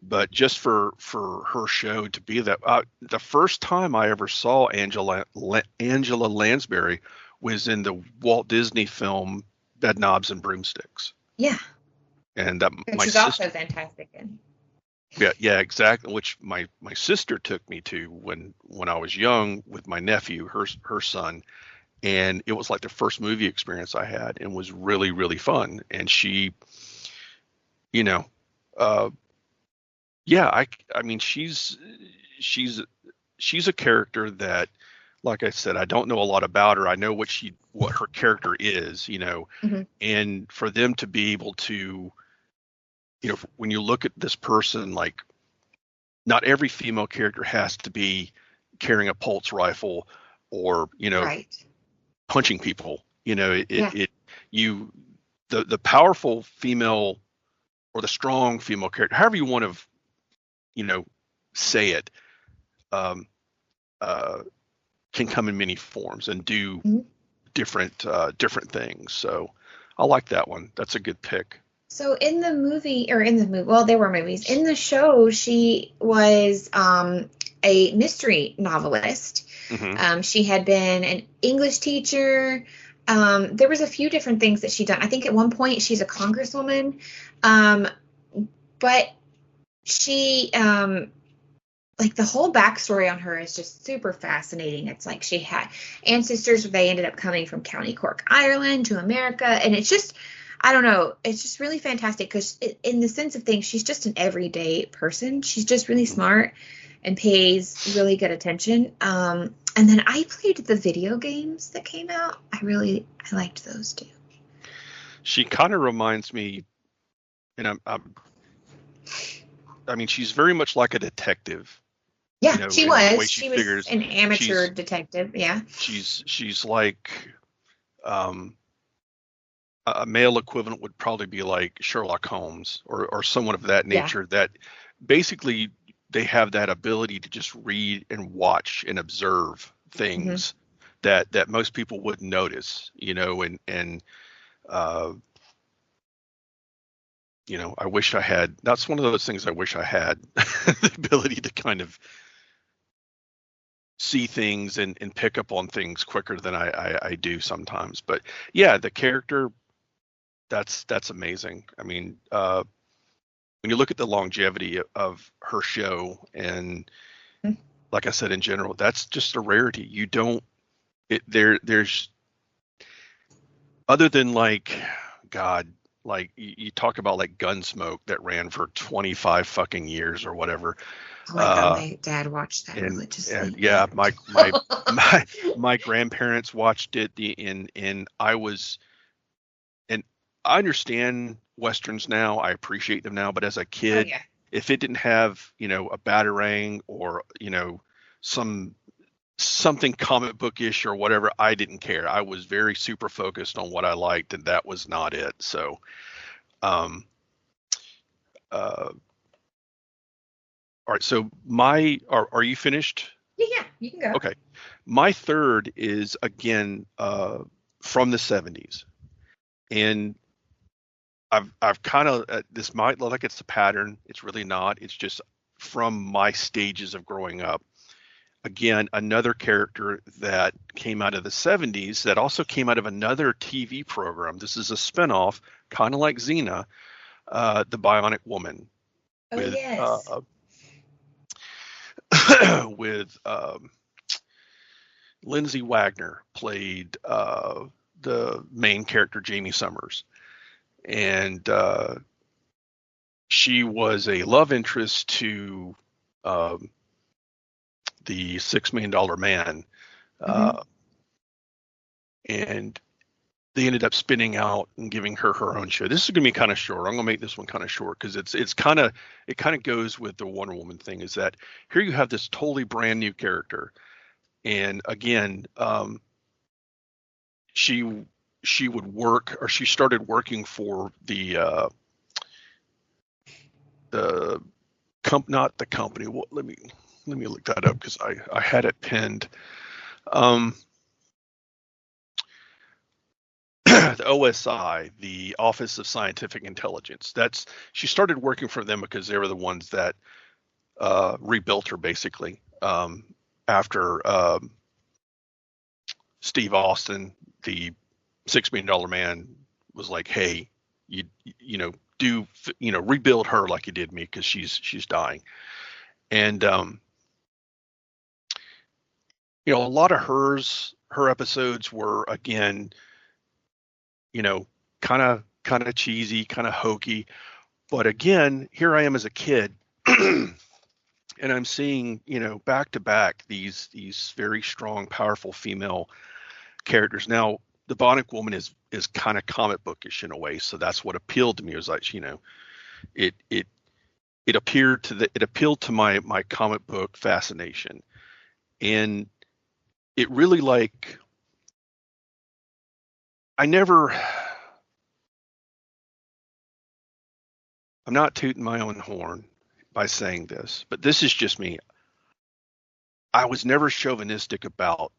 But just for her show to be that, the first time I ever saw Angela Lansbury was in the Walt Disney film Bedknobs and Broomsticks. Yeah. And she's also fantastic in. Yeah, exactly. Which my sister took me to when I was young with my nephew, her son, and it was like the first movie experience I had, and was really, really fun. And she, I mean, she's a character that, like I said, I don't know a lot about her. I know what her character is, and for them to be able to. When you look at this person, like, not every female character has to be carrying a pulse rifle or, punching people. The powerful female or the strong female character, however you want to, say it, can come in many forms and do different things. So I like that one. That's a good pick. So well, there were movies. In the show, she was a mystery novelist. Hmm. She had been an English teacher. There was a few different things that she'd done. I think at one point she's a congresswoman. But she like the whole backstory on her is just super fascinating. It's like she had ancestors, they ended up coming from County Cork, Ireland to America. And it's just, I don't know, it's just really fantastic because in the sense of things, she's just an everyday person. She's just really smart and pays really good attention. And then I played the video games that came out. I liked those too. She kind of reminds me, and I mean, she's very much like a detective. Yeah, You know, she in the way was. she She was figures. an amateur She's detective. Yeah. she's like um, a male equivalent would probably be like Sherlock Holmes or someone of that Yeah. nature. That basically they have that ability to just read and watch and observe Hmm. things that most people wouldn't notice. You know, and uh, you know, I wish I had. That's one of those things I wish I had the ability to kind of see things and pick up on things quicker than I do sometimes. But yeah, the character, that's amazing. I mean, when you look at the longevity of her show, and like I said, in general, that's just a rarity. You don't there's other than like God, like you talk about like Gunsmoke that ran for 25 fucking years or whatever. Oh my God, Uh, my dad watched that and religiously. yeah, my grandparents watched it. And and I understand westerns now. I appreciate them now, but as a Oh kid, yeah. if it didn't have, you know, a batarang or, you know, some something comic bookish or whatever, I didn't care. I was very super focused on what I liked, and that was not it. So, um, uh, all right. So are you finished? Yeah, yeah, you can go. Okay. My third is again from the 70s, and I've kind of this might look like it's a pattern. It's really not. It's just from my stages of growing up. Again, another character that came out of the 70s that also came out of another TV program. This is a spinoff, kind of like Xena, the Bionic Woman, Oh with yes. with Lindsay Wagner played the main character, Jamie Summers, and she was a love interest to um, the $6 Million Man, Hmm. uh, and they ended up spinning out and giving her her own show. This is going to be kind of short. I'm going to make this one kind of short because it's kind of it kind of goes with the Wonder Woman thing. Is that here you have this totally brand new character, and again, she she would work, or she started working for the not the company. Well, let me look that up because I had it pinned. Um, the OSI, the Office of Scientific Intelligence. That's She started working for them because they were the ones that rebuilt her basically after Steve Austin, the $6 Million Man, was like, "Hey, you know do rebuild her like you did me because she's dying." And you know, a lot of her episodes were again, you know, kind of cheesy, kind of hokey. But again, here I am as a kid, and I'm seeing, you know, back to back these very strong, powerful female characters. Now, the Bionic Woman is kind of comic bookish in a way, so that's what appealed to me. It was like, you know, it it it appealed to my comic book fascination, and it really like I never. I'm not tooting my own horn by saying this, but this is just me. I was never chauvinistic about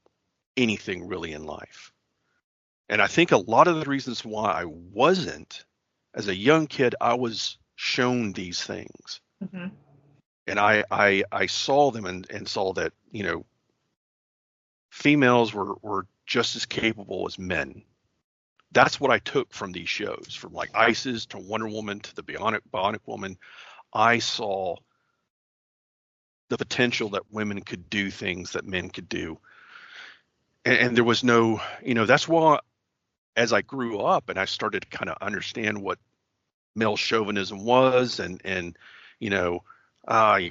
anything really in life. And I think a lot of the reasons why I wasn't, as a young kid, I was shown these things. Mm-hmm. And I saw them and saw that, females were just as capable as men. That's what I took from these shows, from like Isis to Wonder Woman to the Bionic Woman. I saw the potential that women could do things that men could do. And there was no, that's why as I grew up and I started to kind of understand what male chauvinism was and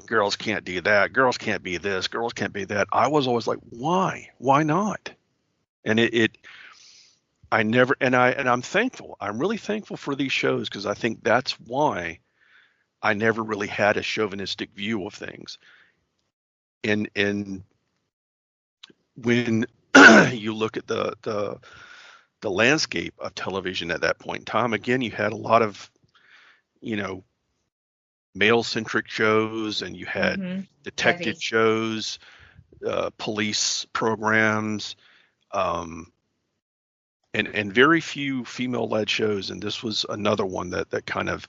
girls can't do that, girls can't be this, girls can't be that. I was always like, why not? And I never, and I'm thankful. I'm really thankful for these shows, because I think that's why I never really had a chauvinistic view of things. And when you look at the landscape of television at that point in time, again, you had a lot of, male centric shows, and you had Mm-hmm. detective Heavy. shows, police programs, and very few female led shows. And this was another one that kind of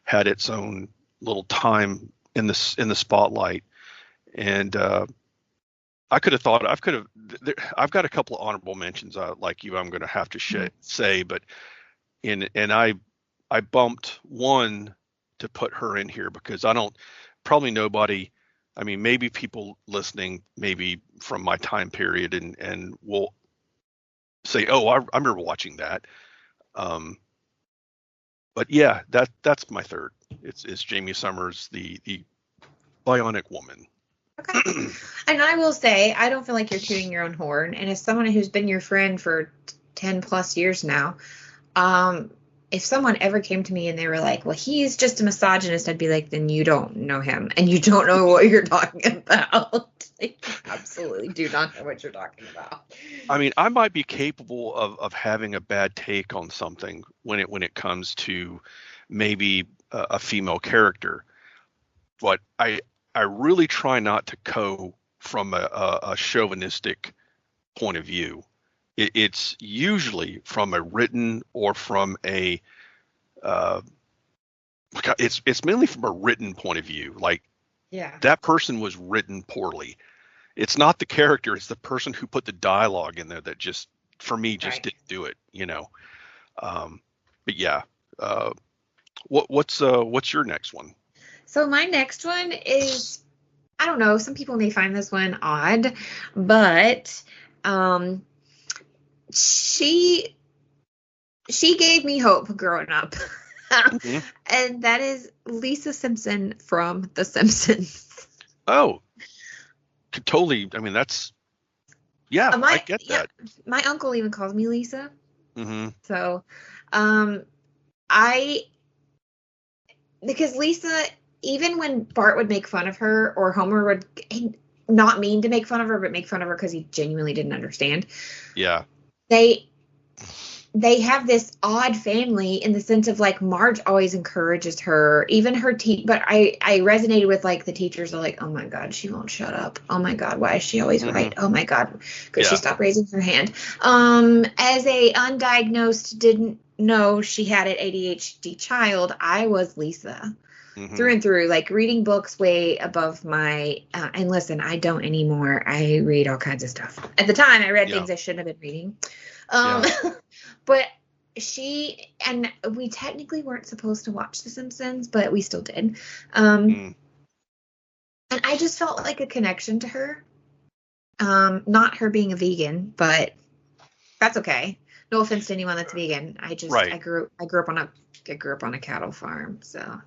had its own little time in the spotlight. And I've got a couple of honorable mentions, like you, I'm going to have to say, but I bumped one to put her in here because probably nobody, I mean, maybe people listening, maybe from my time period and will say, oh, I remember watching that. But yeah, that's my third. It's Jamie Summers, the Bionic Woman. Okay. And I will say, I don't feel like you're tooting your own horn. And as someone who's been your friend for 10 plus years now, if someone ever came to me and they were like, well, he's just a misogynist, I'd be like, then you don't know him and you don't know what you're talking about. You absolutely do not know what you're talking about. I mean, I might be capable of having a bad take on something when it comes to maybe a female character, but I really try not to go from a chauvinistic point of view. It's usually from a written or from a it's mainly from a written point of view. Like, yeah, that person was written poorly. It's not the character, it's the person who put the dialogue in there that just, for me, just didn't do it, But yeah, what's your next one? So my next one is, I don't know, some people may find this one odd, but she gave me hope growing up. Mm-hmm. And that is Lisa Simpson from The Simpsons. Oh, totally. I mean, that's, yeah, I get that. My uncle even calls me Lisa. Mm-hmm. So, because Lisa, even when Bart would make fun of her, or Homer would not mean to make fun of her, but make fun of her because he genuinely didn't understand. Yeah. They have this odd family in the sense of, like, Marge always encourages her, even her but I resonated with, like, the teachers are like, oh my God, she won't shut up. Oh my God, why is she always right? Oh my God, could she stop raising her hand? As a undiagnosed, didn't know she had an ADHD child, I was Lisa. Through and through, like, reading books way above my, and listen, I don't anymore. I read all kinds of stuff. At the time, I read things I shouldn't have been reading. But we technically weren't supposed to watch The Simpsons, but we still did. And I just felt like a connection to her. Not her being a vegan, but that's okay. No offense to anyone that's vegan. I grew up on a cattle farm, so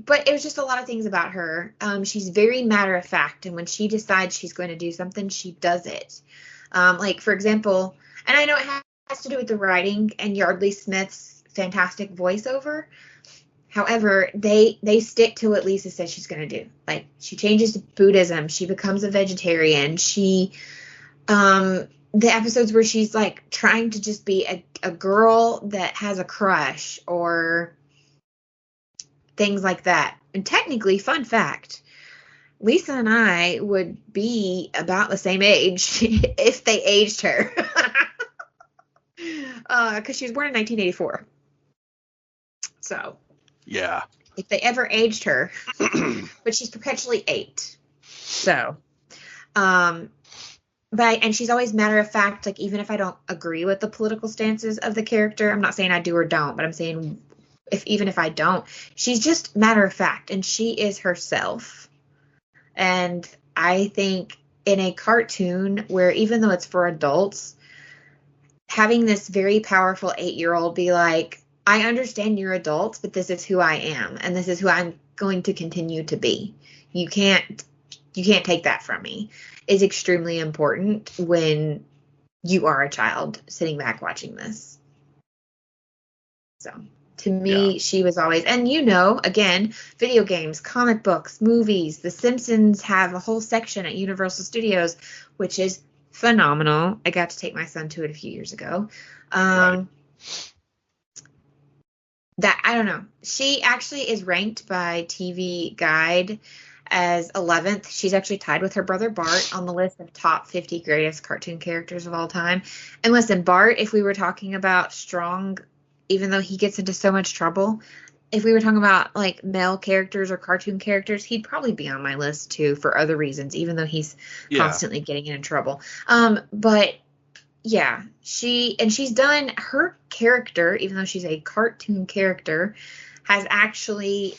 but it was just a lot of things about her. She's very matter of fact, and when she decides she's going to do something, she does it. Like, for example, and I know it has to do with the writing and Yardley Smith's fantastic voiceover. However, they stick to what Lisa says she's going to do. Like, she changes to Buddhism. She becomes a vegetarian. The episodes where she's, like, trying to just be a girl that has a crush or things like that. And technically, fun fact, Lisa and I would be about the same age if they aged her. Because she was born in 1984. So. Yeah. If they ever aged her. But she's perpetually 8. So. And she's always matter of fact, like, even if I don't agree with the political stances of the character, I'm not saying I do or don't, but I'm saying even if I don't, she's just matter of fact, and she is herself. And I think in a cartoon where, even though it's for adults, having this very powerful 8-year-old be like, I understand you're adults, but this is who I am, and this is who I'm going to continue to be. You can't take that from me, is extremely important when you are a child sitting back watching this. So to me, she was always, and again, video games, comic books, movies. The Simpsons have a whole section at Universal Studios, which is phenomenal. I got to take my son to it a few years ago. Right. That, I don't know. She actually is ranked by TV Guide as 11th. She's actually tied with her brother Bart on the list of top 50 greatest cartoon characters of all time. And listen, Bart, if we were talking about strong, even though he gets into so much trouble, if we were talking about like male characters or cartoon characters, he'd probably be on my list too for other reasons, even though he's constantly getting into trouble. But yeah, she's done her character, even though she's a cartoon character, has actually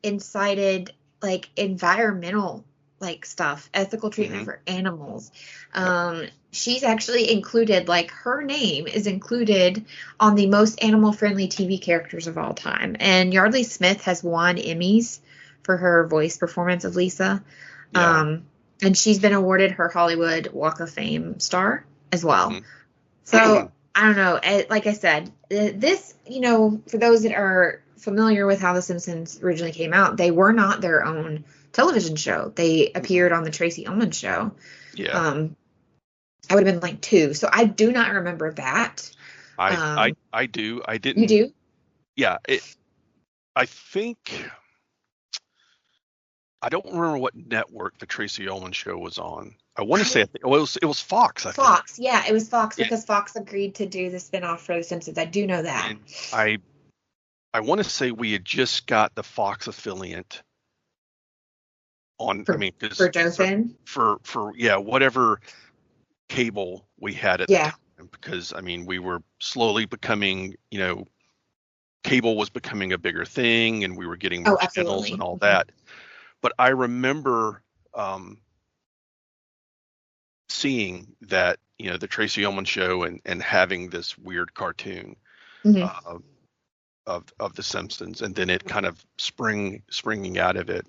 incited like environmental like stuff, ethical treatment for animals. She's actually included, like, her name is included on the most animal friendly TV characters of all time. And Yardley Smith has won Emmys for her voice performance of Lisa. And she's been awarded her Hollywood Walk of Fame star as well. So I don't know. Like I said, this, for those that are familiar with how The Simpsons originally came out, they were not their own television show. They appeared on the Tracy Ullman show. I would have been like 2, so I do not remember that. I do. I didn't. You do? Yeah. I think I don't remember what network the Tracy Ullman show was on. I want to say it was Fox. I think. Fox. Yeah, it was Fox because Fox agreed to do the spinoff for The Simpsons. I do know that. And I want to say we had just got the Fox affiliate on. For Joe Finn? For whatever cable we had at the time, because we were slowly becoming, cable was becoming a bigger thing, and we were getting more channels and all that. But I remember seeing that, the Tracy Ullman show and having this weird cartoon of the Simpsons, and then it kind of springing out of it.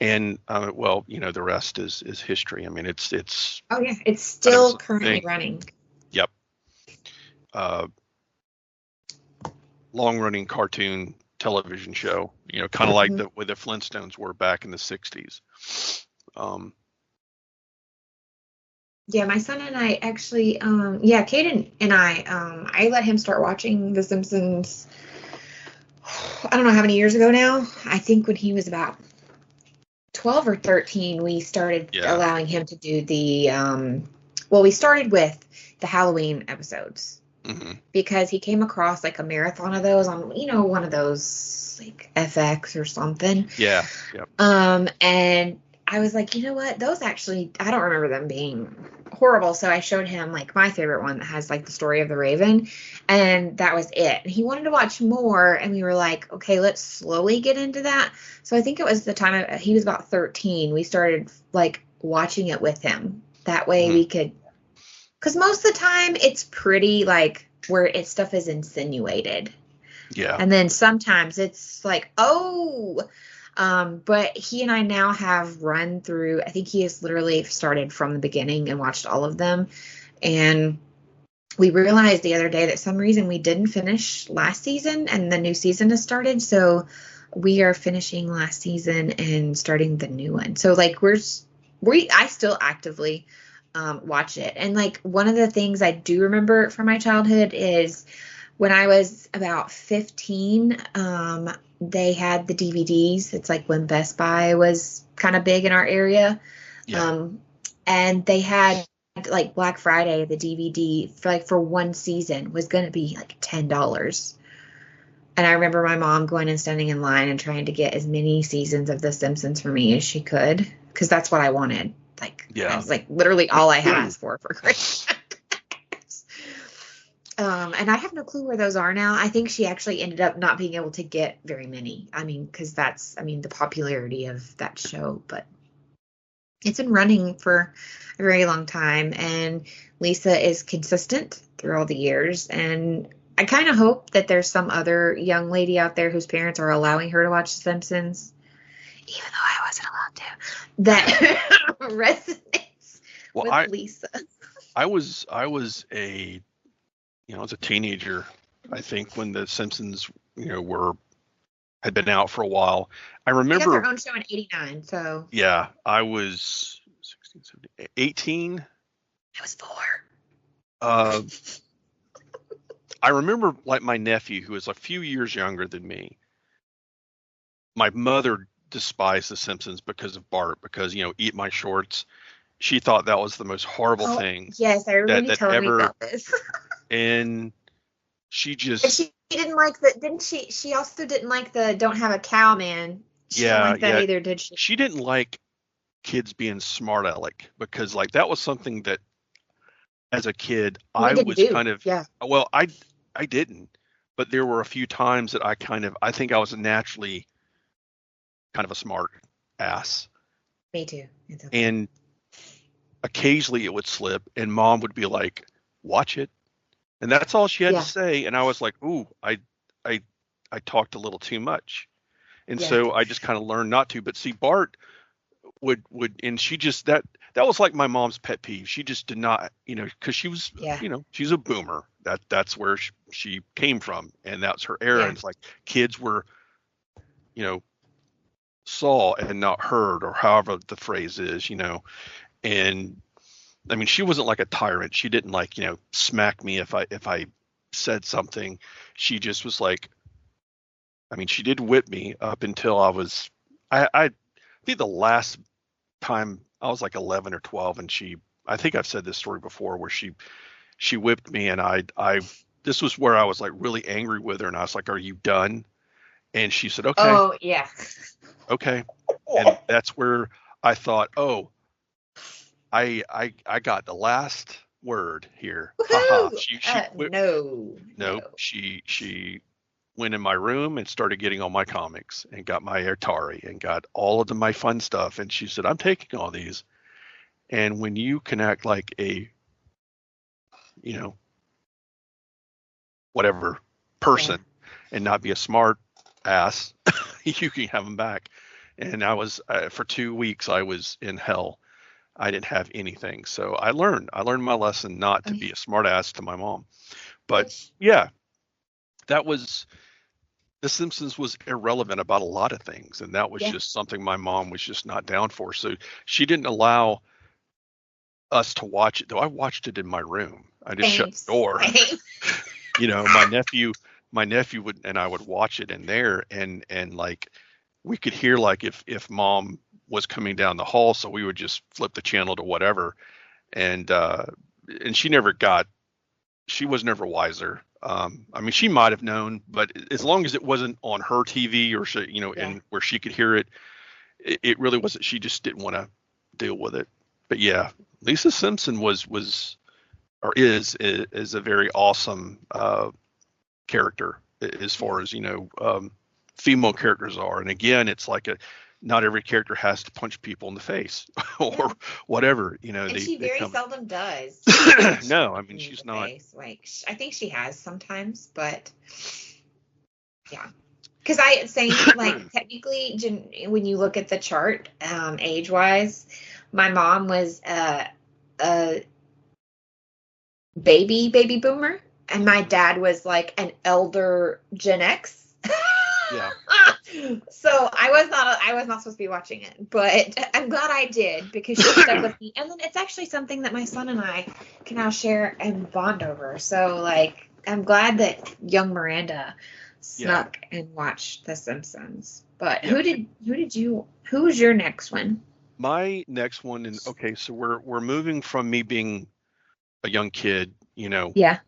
And the rest is history. It's it's still currently running. Yep. Long running cartoon television show, kind of like the way the Flintstones were back in the 60s. My son and I actually, Caden and I let him start watching The Simpsons, I don't know how many years ago now. I think when he was about 12 or 13, we started allowing him to do the, we started with the Halloween episodes because he came across like a marathon of those on, one of those like FX or something. Yeah. Yep. And I was like, you know what? Those actually, I don't remember them being horrible. So I showed him like my favorite one that has like the story of the Raven, and that was it. And he wanted to watch more, and we were like, okay, let's slowly get into that. So I think it was the time he was about 13. We started like watching it with him. That way we could, because most of the time it's pretty like where stuff is insinuated. Yeah. And then sometimes it's like, but he and I now have run through, I think he has literally started from the beginning and watched all of them. And we realized the other day that some reason we didn't finish last season, and the new season has started. So we are finishing last season and starting the new one. So like I still actively watch it. And like one of the things I do remember from my childhood is when I was about 15, they had the DVDs. It's like when Best Buy was kind of big in our area. Yeah. And they had like Black Friday, the DVD for one season was going to be like $10. And I remember my mom going and standing in line and trying to get as many seasons of The Simpsons for me as she could, because that's what I wanted. Like, Yeah. that's like literally all I had asked for Christmas. And I have no clue where those are now. I think she actually ended up not being able to get very many. I mean, because the popularity of that show. But it's been running for a very long time, and Lisa is consistent through all the years. And I kind of hope that there's some other young lady out there whose parents are allowing her to watch The Simpsons, even though I wasn't allowed to, that resonates with Lisa. I was a as a teenager, I think, when The Simpsons, had been out for a while. I remember they got their own show in '89, so yeah, I was 16, 17, 18. I was 4. I remember, like, my nephew, who is a few years younger than me. My mother despised The Simpsons because of Bart, because eat my shorts. She thought that was the most horrible thing. Yes, I remember you telling me about this. And she just. And she didn't like the. Didn't she? She also didn't like the "Don't have a cow, man." She didn't like that either, did she? She didn't like kids being smart aleck, because like that was something that, as a kid, I was kind of. Yeah. Well, I didn't, but there were a few times that I think I was naturally kind of a smart ass. Me too. Okay. And occasionally it would slip, and Mom would be like, "Watch it," and that's all she had to say. And I was like, "Ooh, I talked a little too much," and so I just kind of learned not to. But see, Bart would, and she just that was like my mom's pet peeve. She just did not, because she was, she's a boomer. That's where she came from, and that's her era. And it's like kids were, saw and not heard, or however the phrase is, and I mean, she wasn't like a tyrant. She didn't like, smack me if I said something. She just was like, I mean, she did whip me up until I think the last time I was like 11 or 12, and I think I've said this story before, where she whipped me, and this was where I was like really angry with her, and I was like, "Are you done?" And she said, "Okay." Oh, yeah. Okay. And that's where I thought, oh, I got the last word here. Haha. No. She went in my room and started getting all my comics, and got my Atari, and got all of my fun stuff. And she said, "I'm taking all these. And when you can act like a, whatever person, and not be a smart ass, you can have them back." And I was, for 2 weeks, I was in hell. I didn't have anything. So I learned my lesson not to be a smart ass to my mom. But yeah, that was, The Simpsons was irrelevant about a lot of things. And that was just something my mom was just not down for. So she didn't allow us to watch it, though I watched it in my room. I just shut the door. My nephew would, and I would watch it in there, and like, we could hear, like, if Mom was coming down the hall, so we would just flip the channel to whatever. And she was never wiser. I mean, she might have known, but as long as it wasn't on her TV, or she, and where she could hear it, it really wasn't. She just didn't want to deal with it. But yeah, Lisa Simpson was or is a very awesome character, as far as female characters are. And again, it's like not every character has to punch people in the face or whatever, and she very seldom does. No, I mean, she's not like, I think she has sometimes, but yeah, because I say, like, technically, when you look at the chart, age wise, my mom was a baby boomer, and my dad was like an elder Gen X. Yeah. So I was not supposed to be watching it, but I'm glad I did, because she stuck with me. And then it's actually something that my son and I can now share and bond over. So, like, I'm glad that young Miranda Yeah. snuck and watched The Simpsons. But Yeah. who was your next one? My next one, and okay, so we're moving from me being a young kid, Yeah.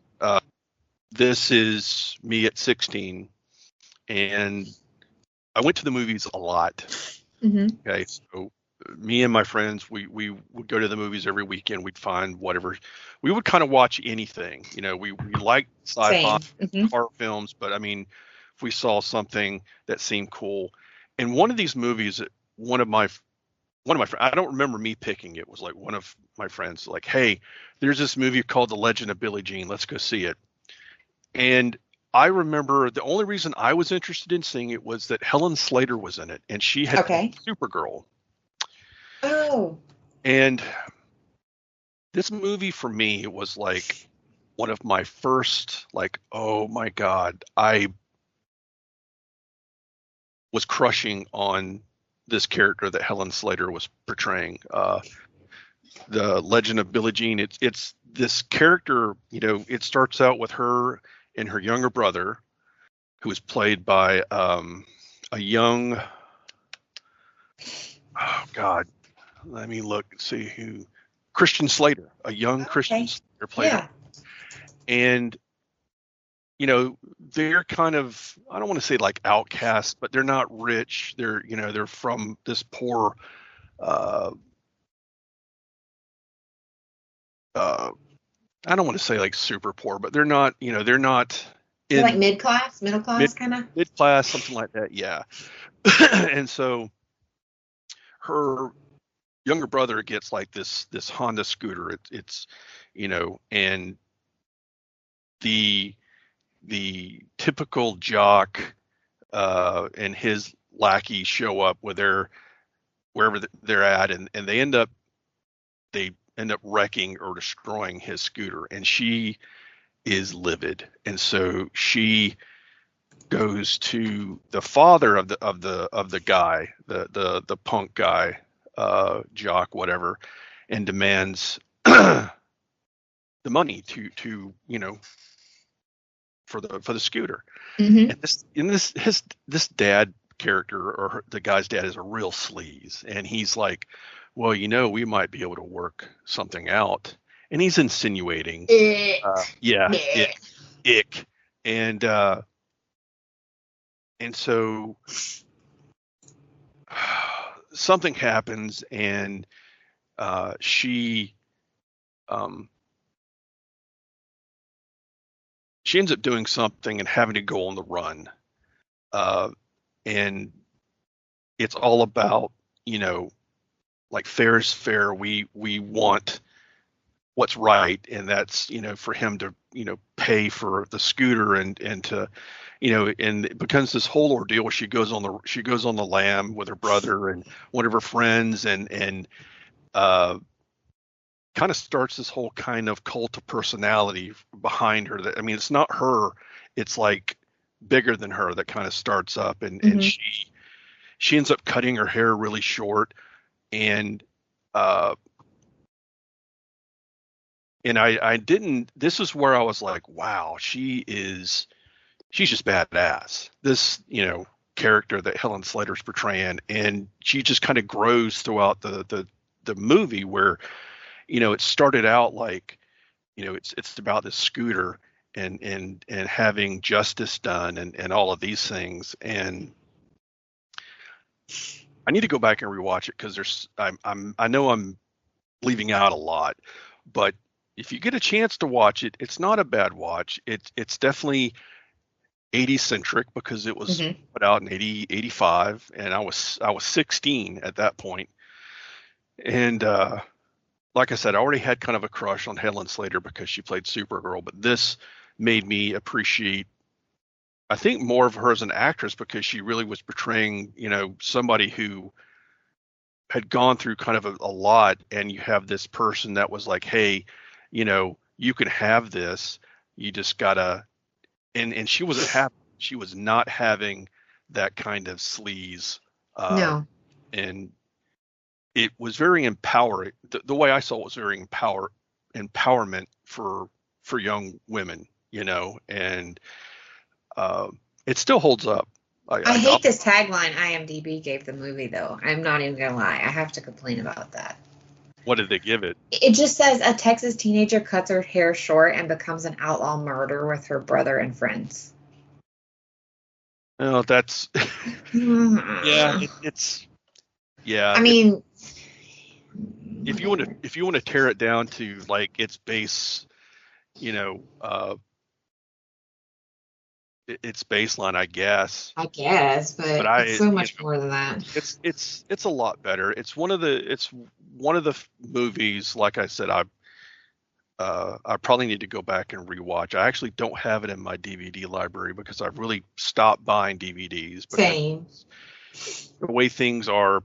this is me at 16, and I went to the movies a lot. Mm-hmm. Okay, so me and my friends, we would go to the movies every weekend. We'd find whatever. We would kind of watch anything. We liked sci-fi, Same. Mm-hmm. horror films, but I mean, if we saw something that seemed cool, and one of these movies, one of my friends, I don't remember me picking it, was like one of my friends, like, hey, there's this movie called The Legend of Billie Jean. Let's go see it. And I remember the only reason I was interested in seeing it was that Helen Slater was in it, and she had played Okay. Supergirl. Oh. And this movie for me was like one of my first, like, oh my God, I was crushing on this character that Helen Slater was portraying. The Legend of Billie Jean. It's this character. It starts out with her and her younger brother, who is played by a young. Oh God, let me look and see who. Christian Slater, a young Christian Okay. Slater played Yeah. her. And they're kind of, I don't want to say like outcasts, but they're not rich. They're from this poor uh uh I don't want to say like super poor, but they're not They're like in mid-class, middle class kind of. mid class, something like that. Yeah. And so her younger brother gets like this Honda scooter. It's and the typical jock and his lackey show up with wherever they're at, and they end up wrecking or destroying his scooter, and she is livid, and so she goes to the father of the guy, the punk guy, jock, whatever, and demands the money to for the scooter. Mm-hmm. And this dad character, or the guy's dad, is a real sleaze, and he's like, well, we might be able to work something out, and he's insinuating, yeah, ick, and so something happens, and she ends up doing something and having to go on the run, and it's all about, like, fair is fair. We want what's right, and that's, for him to, pay for the scooter, and to, and it becomes this whole ordeal. She goes on the lam with her brother and one of her friends, and kind of starts this whole kind of cult of personality behind her. That, I mean, it's not her, it's like bigger than her, that kind of starts up, and Mm-hmm. she ends up cutting her hair really short, and uh I didn't, this is where I was like, wow, she's just badass. This, character that Helen Slater's portraying, and she just kind of grows throughout the movie, where, it started out like, it's about this scooter, and having justice done, and all of these things. And I need to go back and rewatch it, because I know I'm leaving out a lot, but if you get a chance to watch it, it's not a bad watch. It's definitely 80 centric, because it was Mm-hmm. put out in 85, and I was 16 at that point. And like I said, I already had kind of a crush on Helen Slater because she played Supergirl, but this made me appreciate, I think, more of her as an actress, because she really was portraying, somebody who had gone through kind of a lot, and you have this person that was like, hey, you can have this, you just gotta, and she wasn't happy. She was not having that kind of sleaze, No. and it was very empowering. The way I saw it was very empowerment for young women, and It still holds up. I hate this tagline IMDb gave the movie, though. I'm not even going to lie. I have to complain about that. What did they give it? It just says a Texas teenager cuts her hair short and becomes an outlaw murderer with her brother and friends. Oh, that's yeah. It's yeah. I mean, if you want to tear it down to like its base, its baseline, I guess. but it's so much more than that. It's a lot better. It's one of the movies. Like I said, I probably need to go back and rewatch. I actually don't have it in my DVD library because I've really stopped buying DVDs. Same. The way things are,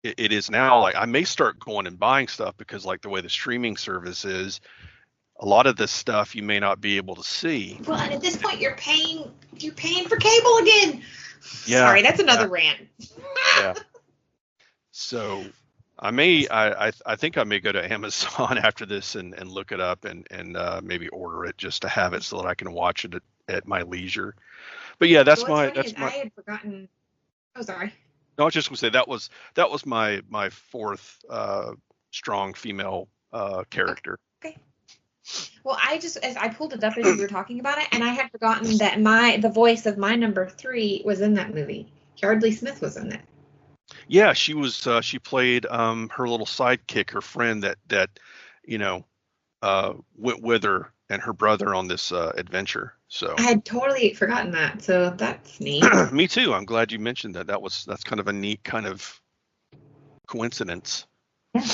it is now. Like I may start going and buying stuff because like the way the streaming service is, a lot of this stuff you may not be able to see. Well, and at this point, you're paying for cable again. Yeah. Sorry, that's another rant. Yeah. So I think I may go to Amazon after this and look it up and maybe order it just to have it so that I can watch it at my leisure. But yeah, that's my. I had forgotten. Oh, sorry. No, I was just gonna say that was my fourth strong female character. Okay. Well, as I pulled it up as you were talking about it, and I had forgotten that the voice of my number 3 was in that movie. Yardley Smith was in it. Yeah, she was. She played her little sidekick, her friend that went with her and her brother on this adventure. So I had totally forgotten that. So that's neat. Me too. I'm glad you mentioned that. That's kind of a neat kind of coincidence. Yeah.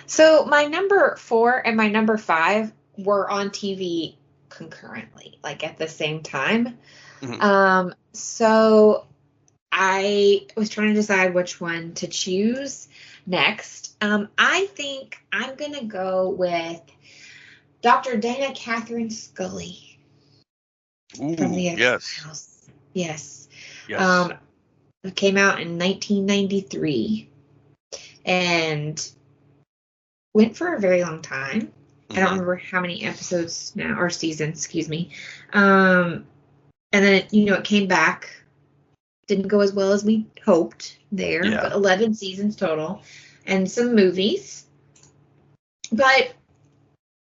So my number 4 and my number 5 were on TV concurrently, like at the same time. Mm-hmm. So I was trying to decide which one to choose next. I think I'm going to go with Dr. Dana Catherine Scully. Ooh, from the X-Files. Yes. It came out in 1993 and went for a very long time. Mm-hmm. I don't remember how many episodes now, or seasons, excuse me. And then it came back. Didn't go as well as we hoped there, but 11 seasons total and some movies. But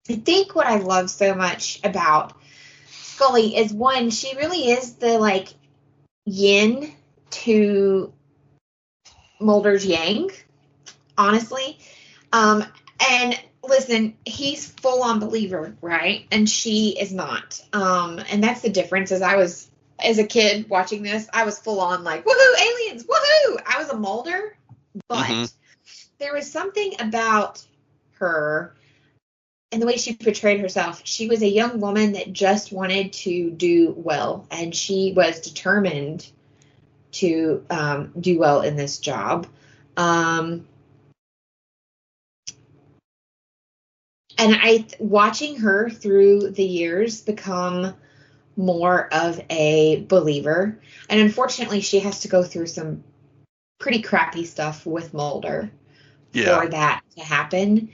I think what I love so much about Scully is, one, she really is the yin to Mulder's yang, honestly. And listen, he's full on believer, right? And she is not. And that's the difference. As a kid watching this, I was full on woohoo, aliens, woohoo! I was a Mulder, but there was something about her and the way she portrayed herself. She was a young woman that just wanted to do well, and she was determined to do well in this job. And watching her through the years become more of a believer. And unfortunately, she has to go through some pretty crappy stuff with Mulder for that to happen.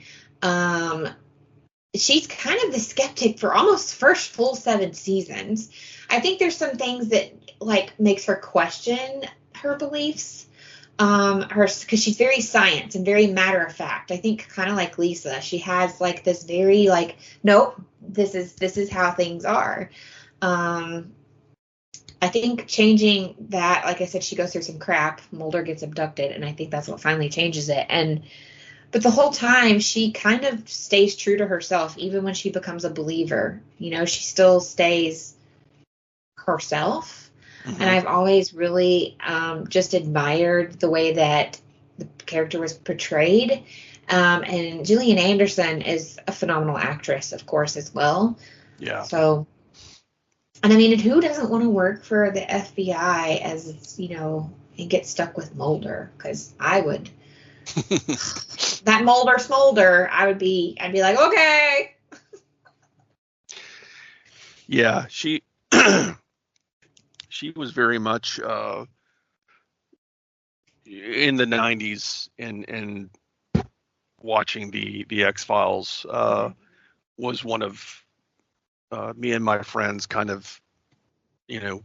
She's kind of the skeptic for almost first full 7 seasons. I think there's some things that makes her question her beliefs. Because she's very science and very matter of fact. I think kind of like Lisa, she has this very nope, this is how things are. I think changing that, like I said, she goes through some crap. Mulder gets abducted, and I think that's what finally changes it. But the whole time, she kind of stays true to herself, even when she becomes a believer. She still stays herself. Mm-hmm. And I've always really just admired the way that the character was portrayed. And Gillian Anderson is a phenomenal actress, of course, as well. Yeah. So, and I mean, who doesn't want to work for the FBI and get stuck with Mulder? Because I would. That Mulder smolder, I'd be like, okay. Yeah, she was very much in the 90s and watching the X-Files was one of me and my friends kind of you know,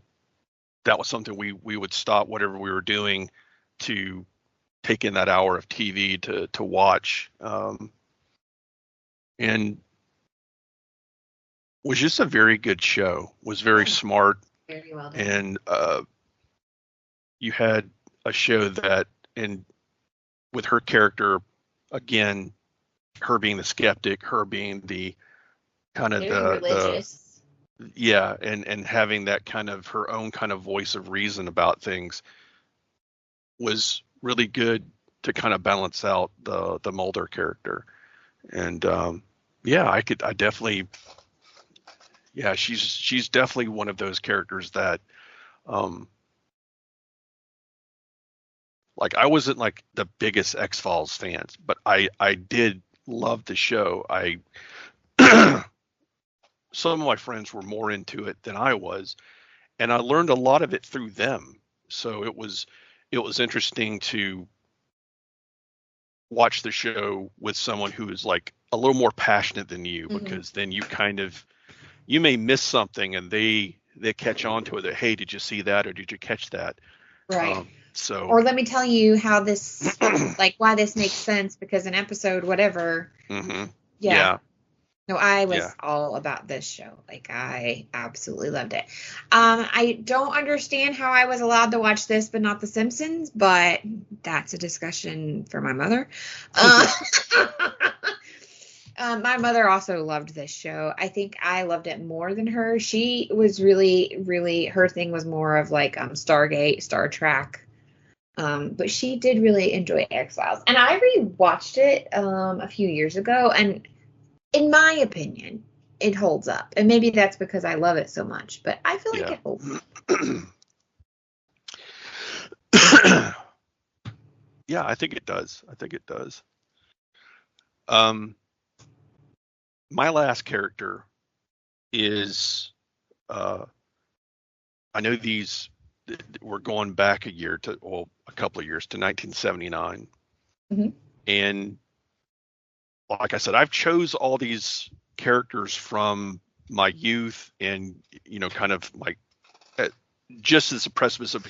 that was something we would stop whatever we were doing to take in that hour of TV to watch, and was just a very good show. Was very smart, Very well done. and you had a show that, and with her character, again, her being the skeptic, her being the kind of Very religious. yeah, and having that kind of her own kind of voice of reason about things was really good to kind of balance out the Mulder character. And I definitely, yeah, she's definitely one of those characters that like I wasn't like the biggest X-Files fans, but I did love the show. I some of my friends were more into it than I was, and I learned a lot of it through them. So it was interesting to watch the show with someone who is like a little more passionate than you, because then you may miss something and they catch on to it that, hey, did you see that, or did you catch that? Right. Or let me tell you how this, like, why this makes sense, because in episode whatever, yeah. No, I was all about this show. Like, I absolutely loved it. I don't understand how I was allowed to watch this but not The Simpsons, but that's a discussion for my mother. My mother also loved this show. I think I loved it more than her. She was really, really, her thing was more of like Stargate, Star Trek. But she did really enjoy X-Files. And I rewatched it a few years ago, and in my opinion, it holds up. And maybe that's because I love it so much, but I feel like it holds up. Yeah, I think it does. My last character is, I know we're going back a couple of years to 1979. And like I said, I've chose all these characters from my youth and, kind of like just as a precipice of,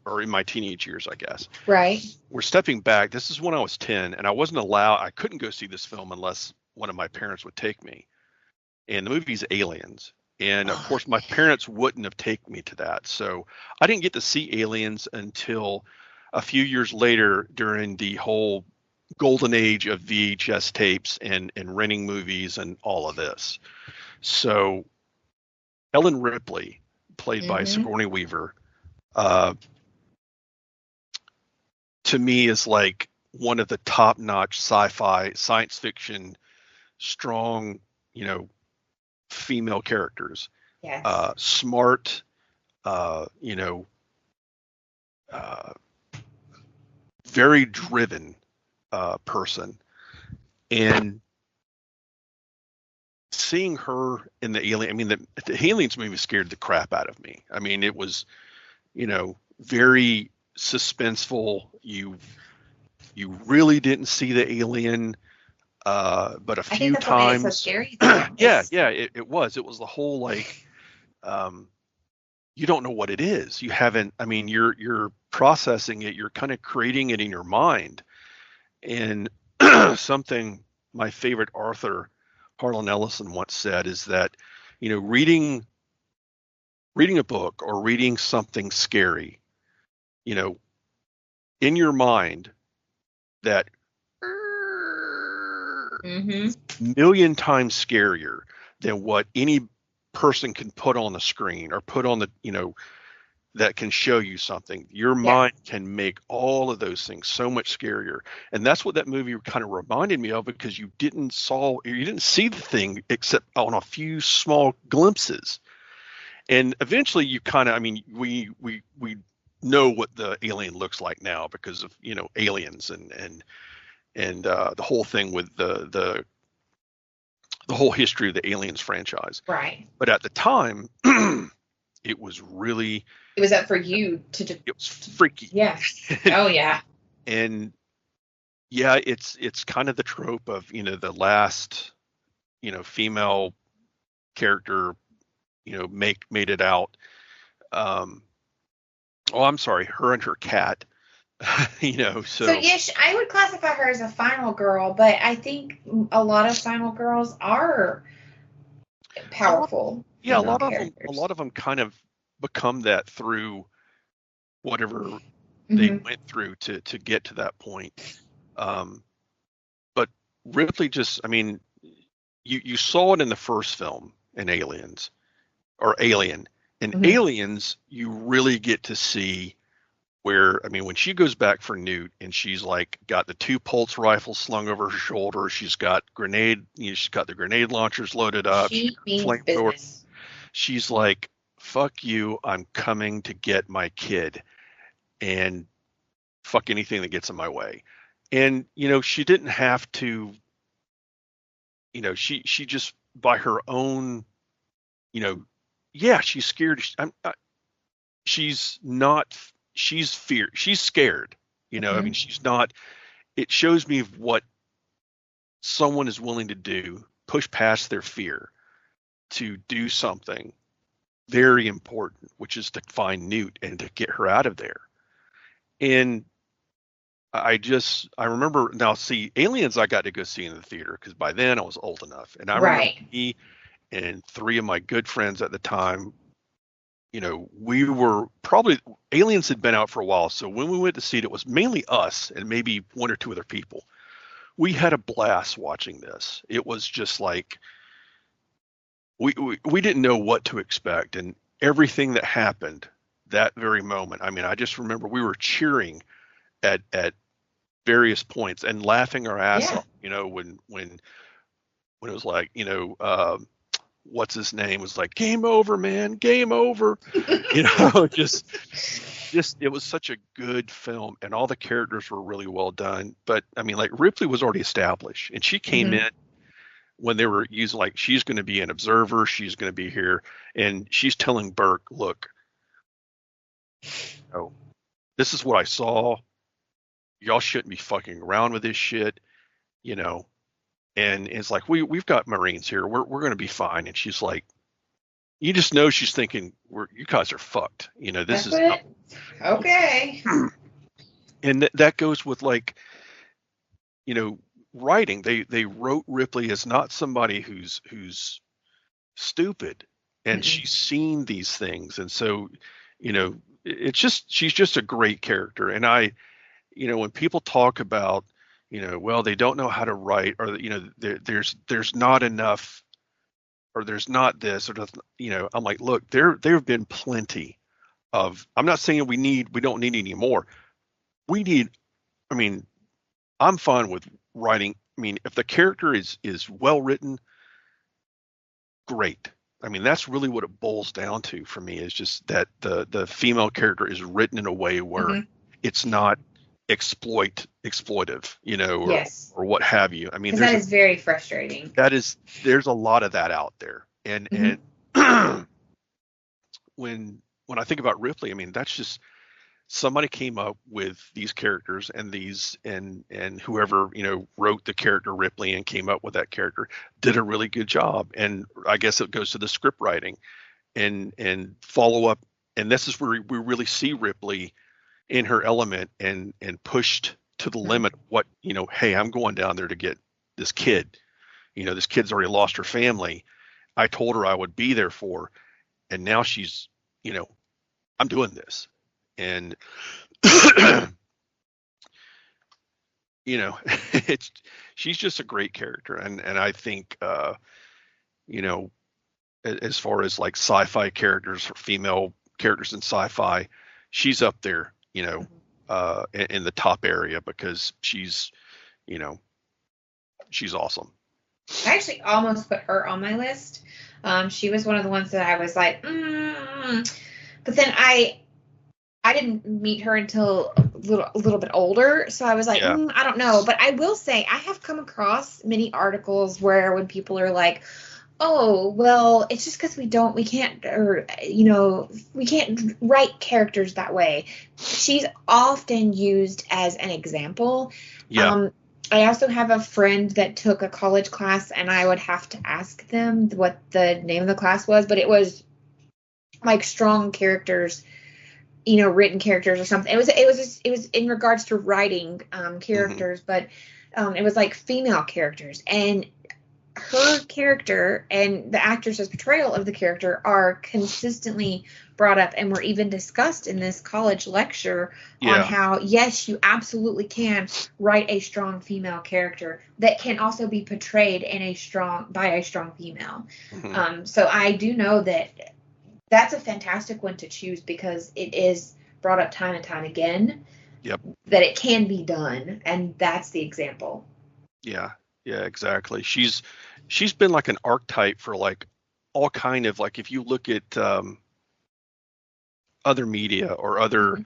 or in my teenage years, I guess. Right. We're stepping back. This is when I was 10, and I couldn't go see this film unless one of my parents would take me. And the movie's Aliens. And of course, my parents wouldn't have taken me to that. So I didn't get to see Aliens until a few years later during the whole golden age of VHS tapes and renting movies and all of this. So Ellen Ripley, played by Sigourney Weaver, to me is like one of the top-notch sci-fi, science fiction, strong, female characters. Yes. Smart, very driven person. And seeing her in the the Aliens movie scared the crap out of me. I mean, it was, very suspenseful. You really didn't see the alien, but a few times. What made it so scary. It was the whole like, you don't know what it is. You haven't. I mean, you're processing it. You're kind of creating it in your mind. And something my favorite author, Harlan Ellison, once said is that, reading a book or reading something scary, in your mind, that million times scarier than what any person can put on the screen or put on the, that can show you something. Your mind can make all of those things so much scarier. And that's what that movie kind of reminded me of, because you didn't see the thing except on a few small glimpses. And eventually you kind of, we know what the alien looks like now because of, Aliens and the whole thing with the whole history of the Aliens franchise. Right. But at the time, it was up for you to it was freaky. Yeah. Oh yeah. And yeah, it's kind of the trope of, the last, female character, made it out. Oh, I'm sorry, her and her cat. So So yes, I would classify her as a final girl, but I think a lot of final girls are a lot, powerful yeah, female a characters. lot of them kind of become that through whatever they Hmm. went through to get to that point. Um, but Ripley just, I mean, you saw it in the first film in Aliens or Alien. In Hmm. Aliens, you really get to see where, I mean, when she goes back for Newt and she's like got the two pulse rifles slung over her shoulder, she's got the grenade launchers loaded up, she's She got means flamethrower. business. She's like, "Fuck you, I'm coming to get my kid, and fuck anything that gets in my way." And she didn't have to, she just by her own, you know, yeah, she's scared. She's not. She's scared. I mean, Hmm. she's not. It shows me what someone is willing to do, push past their fear to do something very important, which is to find Newt and to get her out of there. And I remember now. See, Aliens, I got to go see in the theater because by then I was old enough, and I remember Right. me and three of my good friends at the time. We were probably Aliens had been out for a while, so when we went to see it, it was mainly us and maybe one or two other people. We had a blast watching this. It was just like we didn't know what to expect, and everything that happened that very moment. I mean, I just remember we were cheering at various points and laughing our ass Yeah. off. When it was like, what's his name was like, game over, man, game over. Just it was such a good film, and all the characters were really well done. But I mean, like Ripley was already established, and she came Hmm. in when they were using like she's going to be an observer, she's going to be here, and she's telling Burke, look, oh, this is what I saw. Y'all shouldn't be fucking around with this shit, you know. And it's like we've got Marines here. We're going to be fine. And she's like, you just know she's thinking, you guys are fucked. This That's is what not. it. Okay. And that goes with like, you know, writing. They wrote Ripley as not somebody who's stupid, and Mm-mm. she's seen these things, and so, it's just she's just a great character. And when people talk about, well, they don't know how to write, or there's not enough, or there's not this, or doesn't, I'm like, look, there have been plenty of. I'm not saying we don't need any more. We need. I mean, I'm fine with writing. I mean, if the character is well written, great. I mean, that's really what it boils down to for me, is just that the female character is written in a way where Hmm. it's not exploitive, Yes. or what have you. I mean, Because that is very frustrating. there's a lot of that out there. And Hmm. when I think about Ripley, I mean, that's just somebody came up with these characters, and whoever wrote the character Ripley and came up with that character did a really good job. And I guess it goes to the script writing and follow up. And this is where we really see Ripley in her element, and pushed to the limit. What, hey, I'm going down there to get this kid. This kid's already lost her family. I told her I would be there for her, and now she's, I'm doing this. And it's she's just a great character. And I think, you know as far as like sci-fi characters or female characters in sci-fi, she's up there, in the top area, because you know she's awesome. I actually almost put her on my list. She was one of the ones that I was like, but then I didn't meet her until a little bit older, so I was like, Yeah. I don't know. But I will say I have come across many articles where when people are like, oh, well, it's just because we can't, or we can't write characters that way. She's often used as an example. Yeah. Um, I also have a friend that took a college class, and I would have to ask them what the name of the class was, but it was like strong characters, written characters or something. It was in regards to writing characters, but it was like female characters, and her character and the actress's portrayal of the character are consistently brought up and were even discussed in this college lecture on how, yes, you absolutely can write a strong female character that can also be portrayed by a strong female. So I do know that that's a fantastic one to choose, because it is brought up time and time again that it can be done, and that's the example. Yeah, exactly. She's been like an archetype for like all kind of, like, if you look at other media or other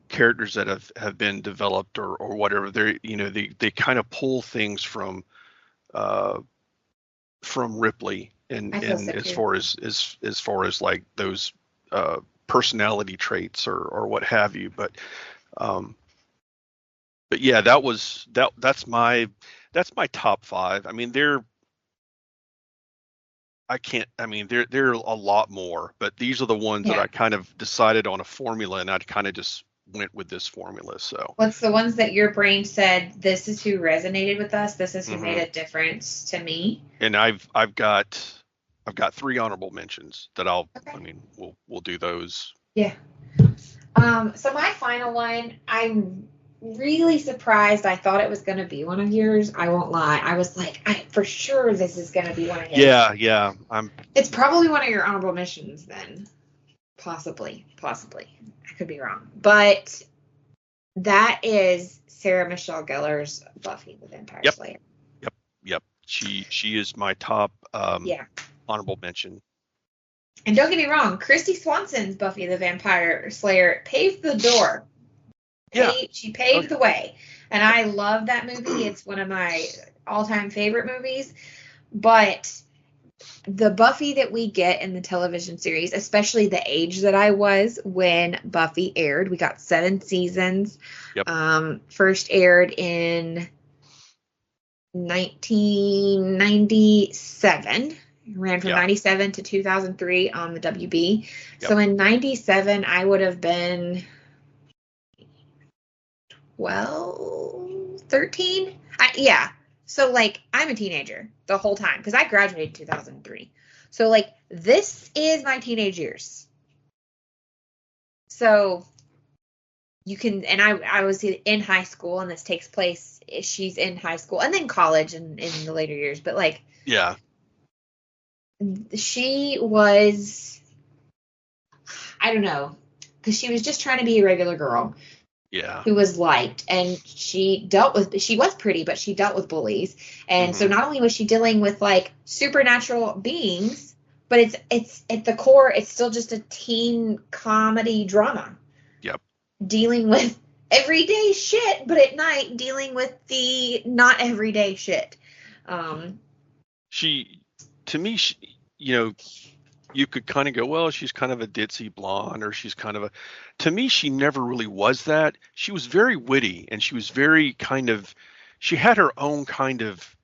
characters that have been developed or whatever, they kind of pull things from Ripley and as far as like those personality traits or what have you, but yeah, that's my top 5. I mean, there are a lot more, but these are the ones that I kind of decided on a formula, and I kind of just went with this formula. So what's the ones that your brain said, this is who resonated with us, this is who made a difference to me? And I've got 3 honorable mentions that we'll do those. Yeah. So my final one, I'm really surprised. I thought it was going to be one of yours. I won't lie. I was like, for sure this is going to be one of yours. Yeah. It's probably one of your honorable mentions then. Possibly. I could be wrong. But that is Sarah Michelle Gellar's Buffy the Vampire Slayer. Yep. She is my top honorable mention. And don't get me wrong, Kristy Swanson's Buffy the Vampire Slayer paved the door. She paved the way. And I love that movie. It's one of my all-time favorite movies. But the Buffy that we get in the television series, especially the age that I was when Buffy aired, we got 7 seasons. First aired in 1997. Ran from 97 to 2003 on the WB. So in 97, I would have been 13. So like I'm a teenager the whole time, because I graduated in 2003. So like this is my teenage years. So you can, and I was in high school, and this takes place, she's in high school and then college and in the later years, but like she was, I don't know, because she was just trying to be a regular girl. Who was liked, and she was pretty, but she dealt with bullies. And so not only was she dealing with like supernatural beings, but it's at the core, it's still just a teen comedy drama. Dealing with everyday shit, but at night dealing with the not everyday shit. To me, you could kind of go, well, she's kind of a ditzy blonde, or she's kind of to me, she never really was that. She was very witty, and she was very she had her own kind of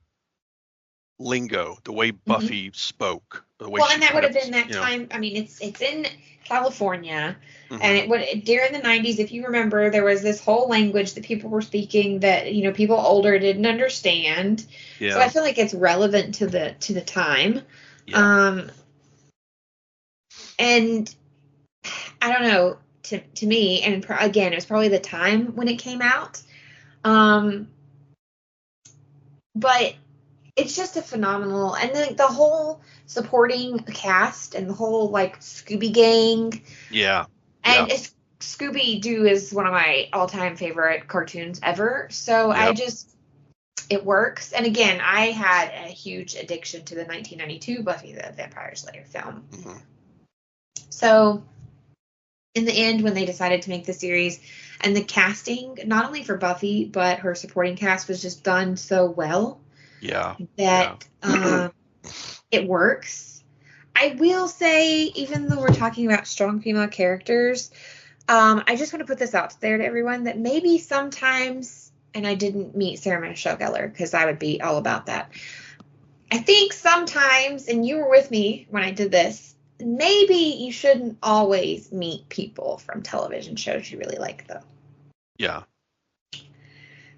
lingo, the way Buffy spoke. And that would have been that time. I mean, it's in California, and during the 90s, if you remember, there was this whole language that people were speaking that, people older didn't understand. So I feel like it's relevant to the time. And I don't know, to me, and again, it was probably the time when it came out. But it's just a phenomenal, and then the whole supporting cast and the whole like Scooby Gang. And Scooby-Doo is one of my all-time favorite cartoons ever. So it works. And again, I had a huge addiction to the 1992 Buffy the Vampire Slayer film. So in the end, when they decided to make the series, and the casting, not only for Buffy, but her supporting cast was just done so well that it works. I will say, even though we're talking about strong female characters, I just want to put this out there to everyone that maybe sometimes, and I didn't meet Sarah Michelle Gellar because I would be all about that. I think sometimes, and you were with me when I did this, maybe you shouldn't always meet people from television shows you really like, though. Yeah.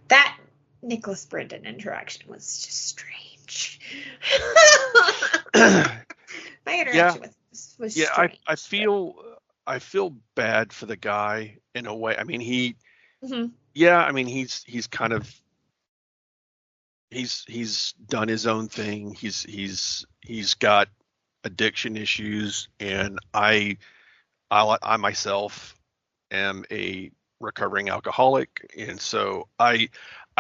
That Nicholas Brendan interaction was just strange. My interaction with was strange. I feel bad for the guy in a way. I mean, he's kind of he's done his own thing. He's got addiction issues, and I myself am a recovering alcoholic, and so I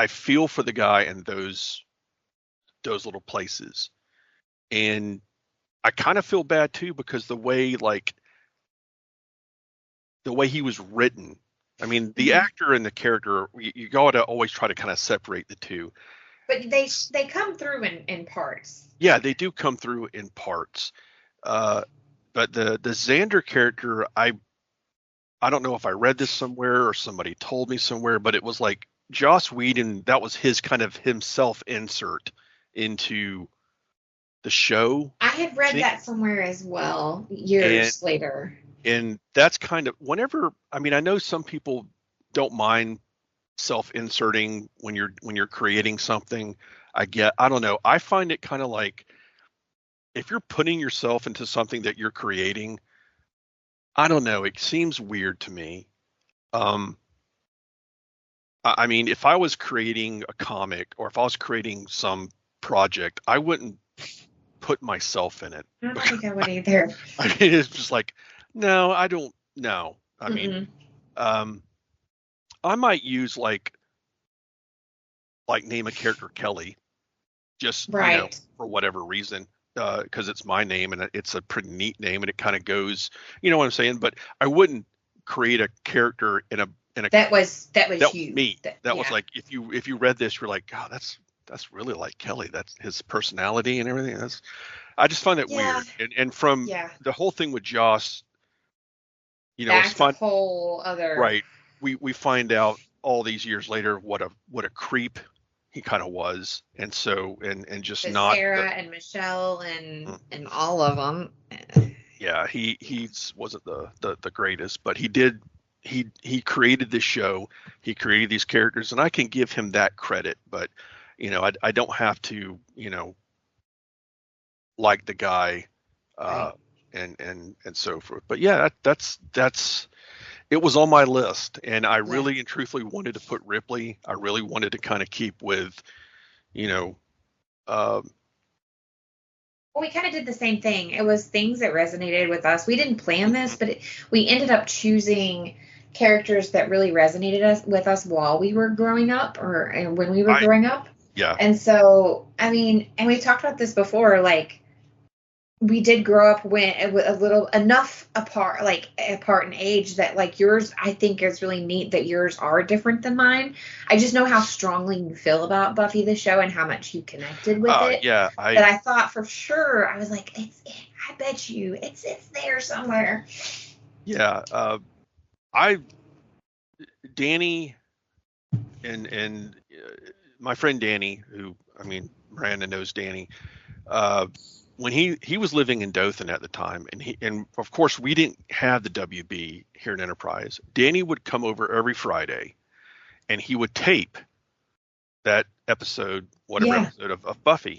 feel for the guy in those little places, and I kind of feel bad too because the way he was written. I mean, the actor and the character, you got to always try to kind of separate the two. But they come through in parts. Yeah, they do come through in parts. But the Xander character, I don't know if I read this somewhere or somebody told me somewhere, but it was like Joss Whedon, that was his kind of himself insert into the show. I had read that somewhere as well, years later. And that's kind of whenever, I mean, I know some people don't mind self-inserting when you're creating something. I don't know. I find it kind of like if you're putting yourself into something that you're creating, I don't know. It seems weird to me. I mean, if I was creating a comic or if I was creating some project, I wouldn't put myself in it. I don't think I would either. I mean, it's just like, no, I don't know. I mean, I might use like name a character Kelley, just for whatever reason, because it's my name and it's a pretty neat name and it kind of goes, you know what I'm saying? But I wouldn't create a character in a that was you. Me. That was like if you read this, you're like, oh, that's really like Kelley. That's his personality and everything. I just find it weird. And from the whole thing with Joss, that's a whole other right. We find out all these years later what a creep he kind of was, and so and just with not Sarah and Michelle and all of them. Yeah, he wasn't the greatest, but he created this show, he created these characters, and I can give him that credit. But I don't have to like the guy. Right. And so forth. But yeah, that's it was on my list, and I really and truthfully wanted to put Ripley. I really wanted to kind of keep with, well, we kind of did the same thing. It was things that resonated with us. We didn't plan this, but we ended up choosing characters that really resonated with us while we were growing up and when we were growing up. Yeah. And so, I mean, and we've talked about this before, like, we did grow up enough apart in age that like yours, I think is really neat that yours are different than mine. I just know how strongly you feel about Buffy the show and how much you connected with it. Yeah. But I thought for sure, I was like, I bet you it's there somewhere. Yeah. Danny and my friend Danny, who, I mean, Miranda knows Danny, when he was living in Dothan at the time, and of course we didn't have the WB here in Enterprise. Danny would come over every Friday, and he would tape that episode, episode of Buffy.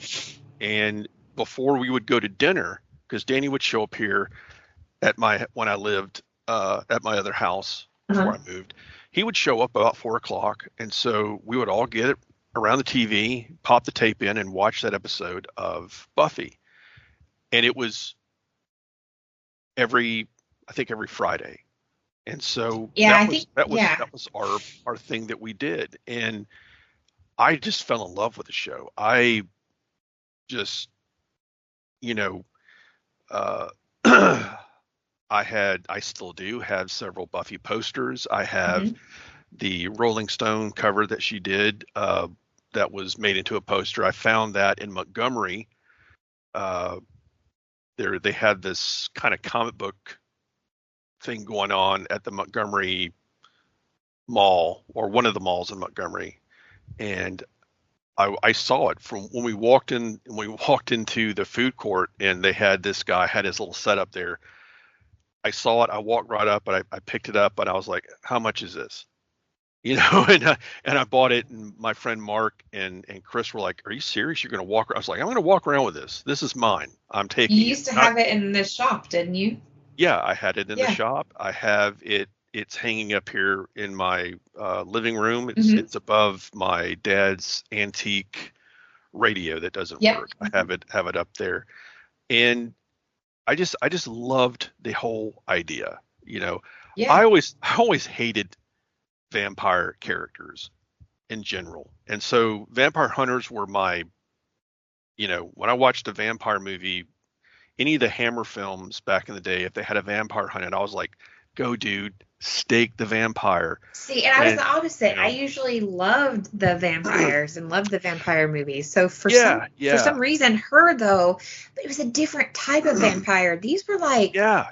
And before we would go to dinner, because Danny would show up here when I lived at my other house before I moved, he would show up about 4:00, and so we would all get around the TV, pop the tape in, and watch that episode of Buffy. And it was every Friday. And so that was our thing that we did. And I just fell in love with the show. I just, I still do have several Buffy posters. I have the Rolling Stone cover that she did that was made into a poster. I found that in Montgomery. They had this kind of comic book thing going on at the Montgomery Mall, or one of the malls in Montgomery, and I saw it from when we walked in. When we walked into the food court, and they had this guy had his little setup there. I saw it. I walked right up, and I picked it up, and I was like, "How much is this?" And I bought it. And my friend Mark and Chris were like, "Are you serious? You're going to walk?" I was like, "I'm going to walk around with this. This is mine. I'm You taking it." used to have it in the shop, didn't you? Yeah, I had it in the Yeah. shop. I have it. It's hanging up here in my living room. Mhm. It's above my dad's antique radio that doesn't Yep. work. I have it up there, and I just loved the whole idea. Yeah. I always hated vampire characters in general, and so vampire hunters were my, when I watched a vampire movie, any of the Hammer films back in the day, if they had a vampire hunted, I was like, go dude, stake the vampire. See, and I was And the opposite. I know, usually loved the vampires and loved the vampire movies. So for yeah, some reason, her though, but it was a different type of vampire. These were like, yeah.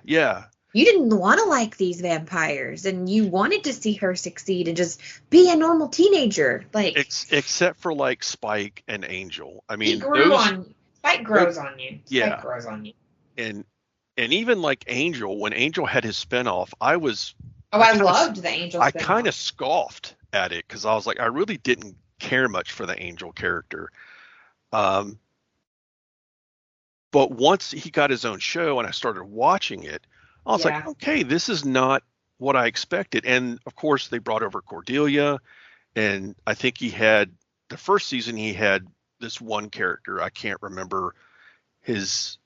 you didn't want to like these vampires, and you wanted to see her succeed and just be a normal teenager. Like Except for like Spike and Angel. I mean, Spike grows on you. yeah, Spike grows on you. and even like Angel, when Angel had his spinoff, I Loved the Angel. I kind of scoffed at it because I was like, I really didn't care much for the Angel character. But once he got his own show and I started watching it, I was like, okay, this is not what I expected. And of course, they brought over Cordelia, and I think the first season he had this one character. I can't remember his.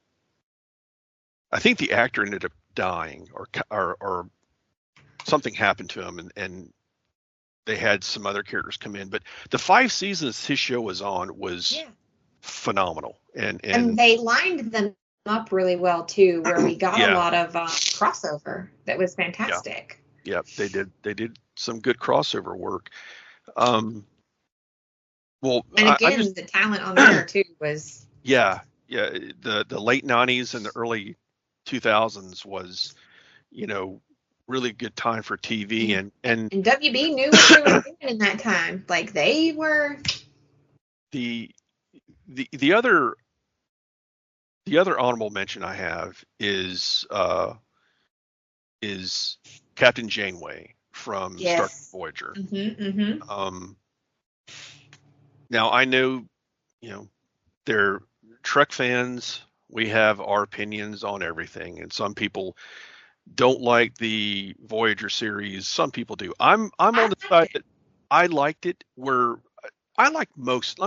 I think the actor ended up dying, or something happened to him, and they had some other characters come in. But the 5 seasons his show was on was phenomenal, and they lined them up really well too, where we got a lot of crossover that was fantastic. Yeah, they did some good crossover work. Well, and again, the talent on there too was the late 90s and the early 2000s was really good time for TV, and WB knew what they were doing in that time. Like they were the other honorable mention I have is Captain Janeway from Star Trek Voyager. Now I know, they're Trek fans. We have our opinions on everything, and some people don't like the Voyager series. Some people do. I'm on the side that I liked it. I like most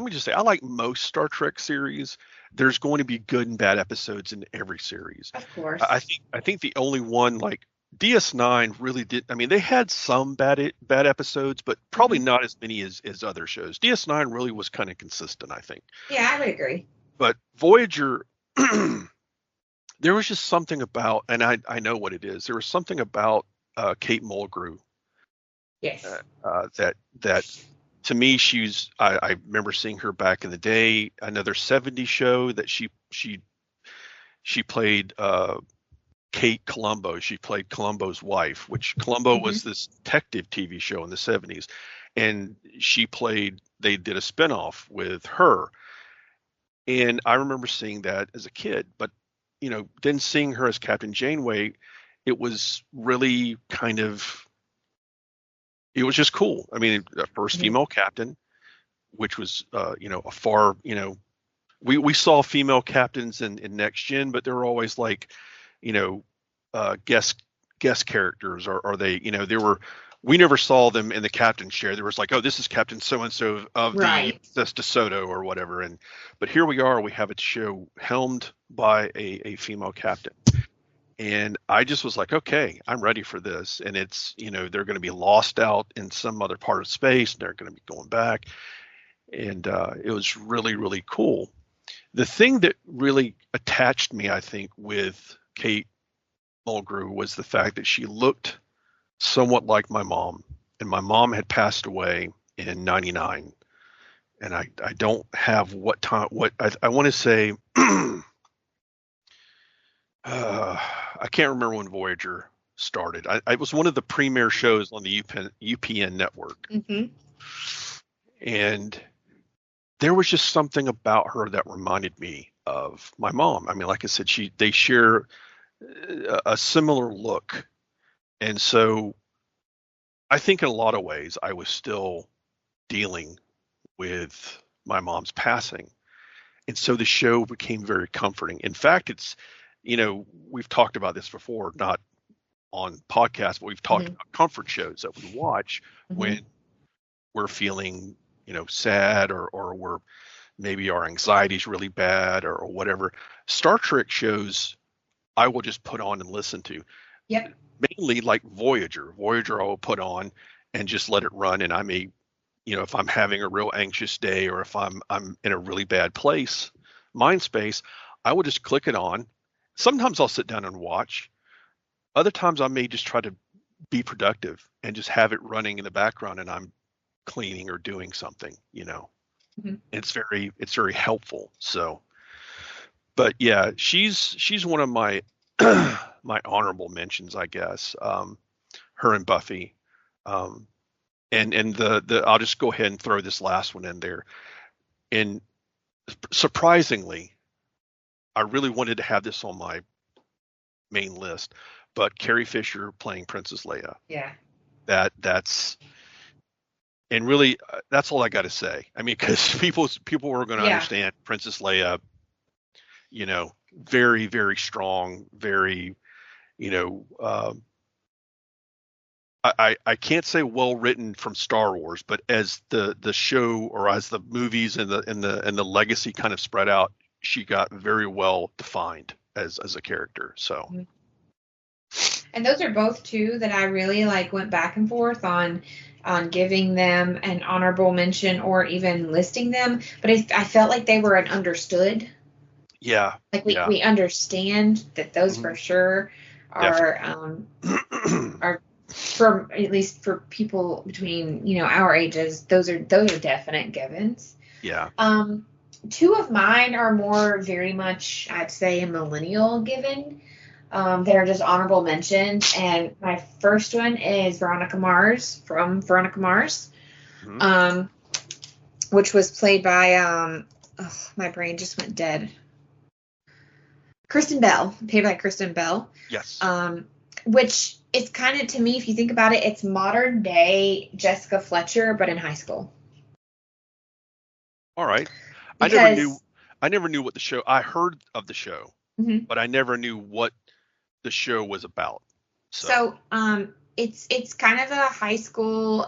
Star Trek series. There's going to be good and bad episodes in every series. Of course. I think the only one, like DS9, really did. I mean, they had some bad episodes, but probably not as many as other shows. DS9 really was kind of consistent, I think. Yeah, I would agree. But Voyager, there was just something about, and I know what it is. There was something about Kate Mulgrew. Yes. That to me, I remember seeing her back in the day. Another '70s show that she played Kate Columbo. She played Columbo's wife, which Columbo was this detective TV show in the '70s, and they did a spinoff with her. And I remember seeing that as a kid, but then seeing her as Captain Janeway, it was really it was just cool. I mean, the first female captain, which was, a far, we saw female captains in Next Gen, but they were always like, guest characters, or we never saw them in the captain's chair. There was like, oh, this is Captain so-and-so of the USS DeSoto or whatever. But here we are, we have a show helmed by a female captain. And I just was like, okay, I'm ready for this. And it's, they're going to be lost out in some other part of space, and they're going to be going back. And it was really, really cool. The thing that really attached me, I think, with Kate Mulgrew was the fact that she looked somewhat like my mom, and my mom had passed away in '99, and I don't have what I want to say. I can't remember when Voyager started. I was one of the premier shows on the UPN network, and there was just something about her that reminded me of my mom. I mean, like I said, they share a similar look. And so I think in a lot of ways I was still dealing with my mom's passing. And so the show became very comforting. In fact, we've talked about this before, not on podcasts, but we've talked about comfort shows that we watch when we're feeling, sad, or we're maybe our anxiety is really bad, or whatever. Star Trek shows I will just put on and listen to. Yep. Mainly like Voyager. Voyager I will put on and just let it run. And I may, if I'm having a real anxious day, or if I'm in a really bad place, mind space, I will just click it on. Sometimes I'll sit down and watch. Other times I may just try to be productive and just have it running in the background, and I'm cleaning or doing something, It's very helpful. So, but yeah, she's one of my my honorable mentions, I guess. Her and Buffy, and the I'll just go ahead and throw this last one in there. And surprisingly, I really wanted to have this on my main list, but Carrie Fisher playing Princess Leia. Yeah. That's and really that's all I got to say. I mean, because people were going to understand Princess Leia. Very, very strong, very, I can't say well written from Star Wars, but as the show, or as the movies and the legacy kind of spread out, she got very well defined as a character. So. And those are both two that I really went back and forth on giving them an honorable mention or even listing them. But I felt like they were an understood. Yeah. We understand that those for sure are are for, at least for people between our ages, those are definite givens. Yeah. Two of mine are more very much, I'd say, a millennial given. They're just honorable mentions, and my first one is Veronica Mars from Veronica Mars, which was played by my brain just went dead. Kristen Bell, played by Kristen Bell. Yes. Which is kind of, to me, if you think about it, it's modern day Jessica Fletcher, but in high school. All right. Because, I never knew what the show. I heard of the show, but I never knew what the show was about. So it's kind of a high school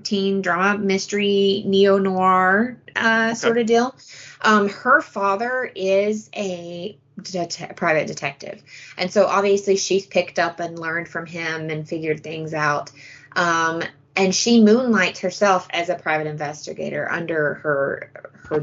teen drama mystery neo-noir sort of deal. Her father is a private detective, and so obviously she's picked up and learned from him and figured things out, and she moonlights herself as a private investigator under her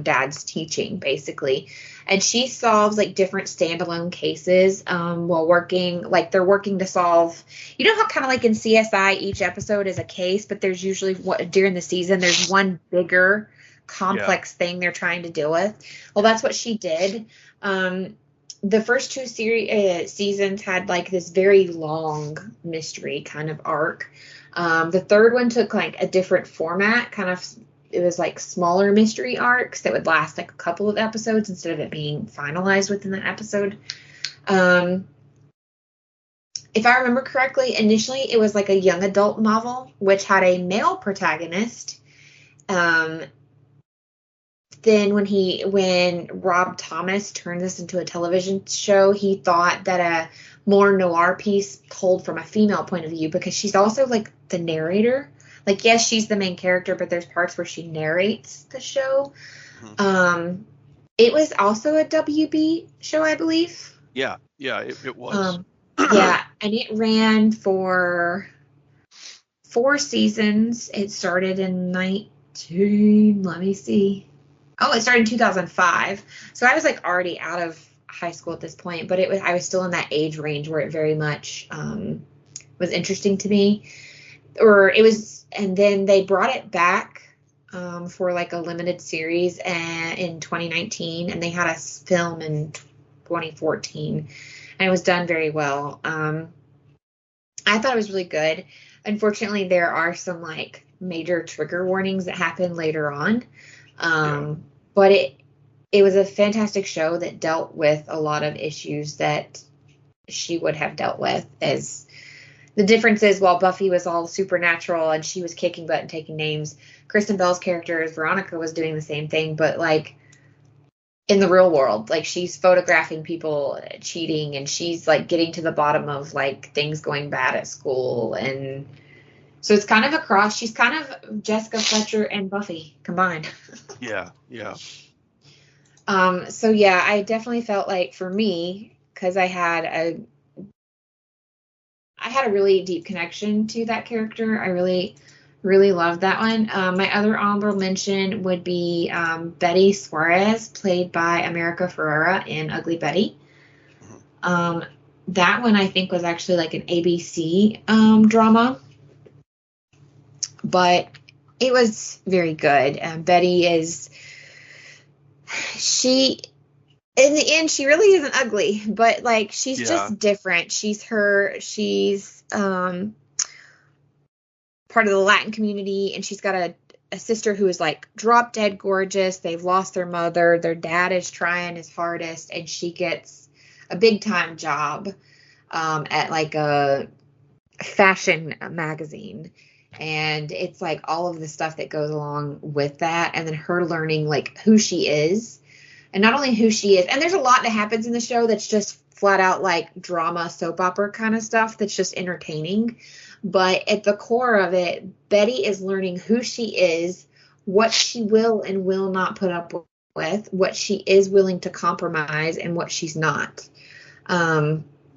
dad's teaching, basically. And she solves different standalone cases while working. They're working to solve, how kind of in CSI, each episode is a case, but there's usually during the season, there's one bigger complex thing they're trying to deal with. Well, that's what she did. The first two seasons had this very long mystery kind of arc. The third one took a different format, kind of. It was smaller mystery arcs that would last a couple of episodes instead of it being finalized within that episode. If I remember correctly, initially it was a young adult novel, which had a male protagonist. Then when Rob Thomas turned this into a television show, he thought that a more noir piece told from a female point of view, because she's also the narrator. Yes, she's the main character, but there's parts where she narrates the show. It was also a WB show, I believe. Yeah, it was. Yeah, and it ran for 4 seasons. It started in let me see. Oh, it started in 2005. So I was already out of high school at this point, but I was still in that age range where it very much was interesting to me. And then they brought it back for a limited series in 2019, and they had a film in 2014, and it was done very well. I thought it was really good. Unfortunately, there are some major trigger warnings that happen later on. but it was a fantastic show that dealt with a lot of issues that she would have dealt with. As the difference is, while Buffy was all supernatural and she was kicking butt and taking names, Kristen Bell's character as Veronica was doing the same thing, but like in the real world, like she's photographing people cheating, and she's like getting to the bottom of like things going bad at school. And so it's kind of a cross. She's kind of Jessica Fletcher and Buffy combined. Yeah, yeah. So yeah, I definitely felt like, for me, because I had a really deep connection to that character. I really, really loved that one. My other honorable mention would be Betty Suarez, played by America Ferrera in Ugly Betty. That one I think was actually like an ABC drama, but it was very good. Betty is, in the end, she really isn't ugly, but like she's just different. She's part of the Latin community, and she's got a sister who is like drop dead gorgeous. They've lost their mother. Their dad is trying his hardest, and she gets a big time job at like a fashion magazine. And it's like all of the stuff that goes along with that, and then her learning like who she is, and not only who she is. And there's a lot that happens in the show that's just flat out like drama, soap opera kind of stuff that's just entertaining. But at the core of it, Betty is learning who she is, what she will and will not put up with, what she is willing to compromise, and what she's not.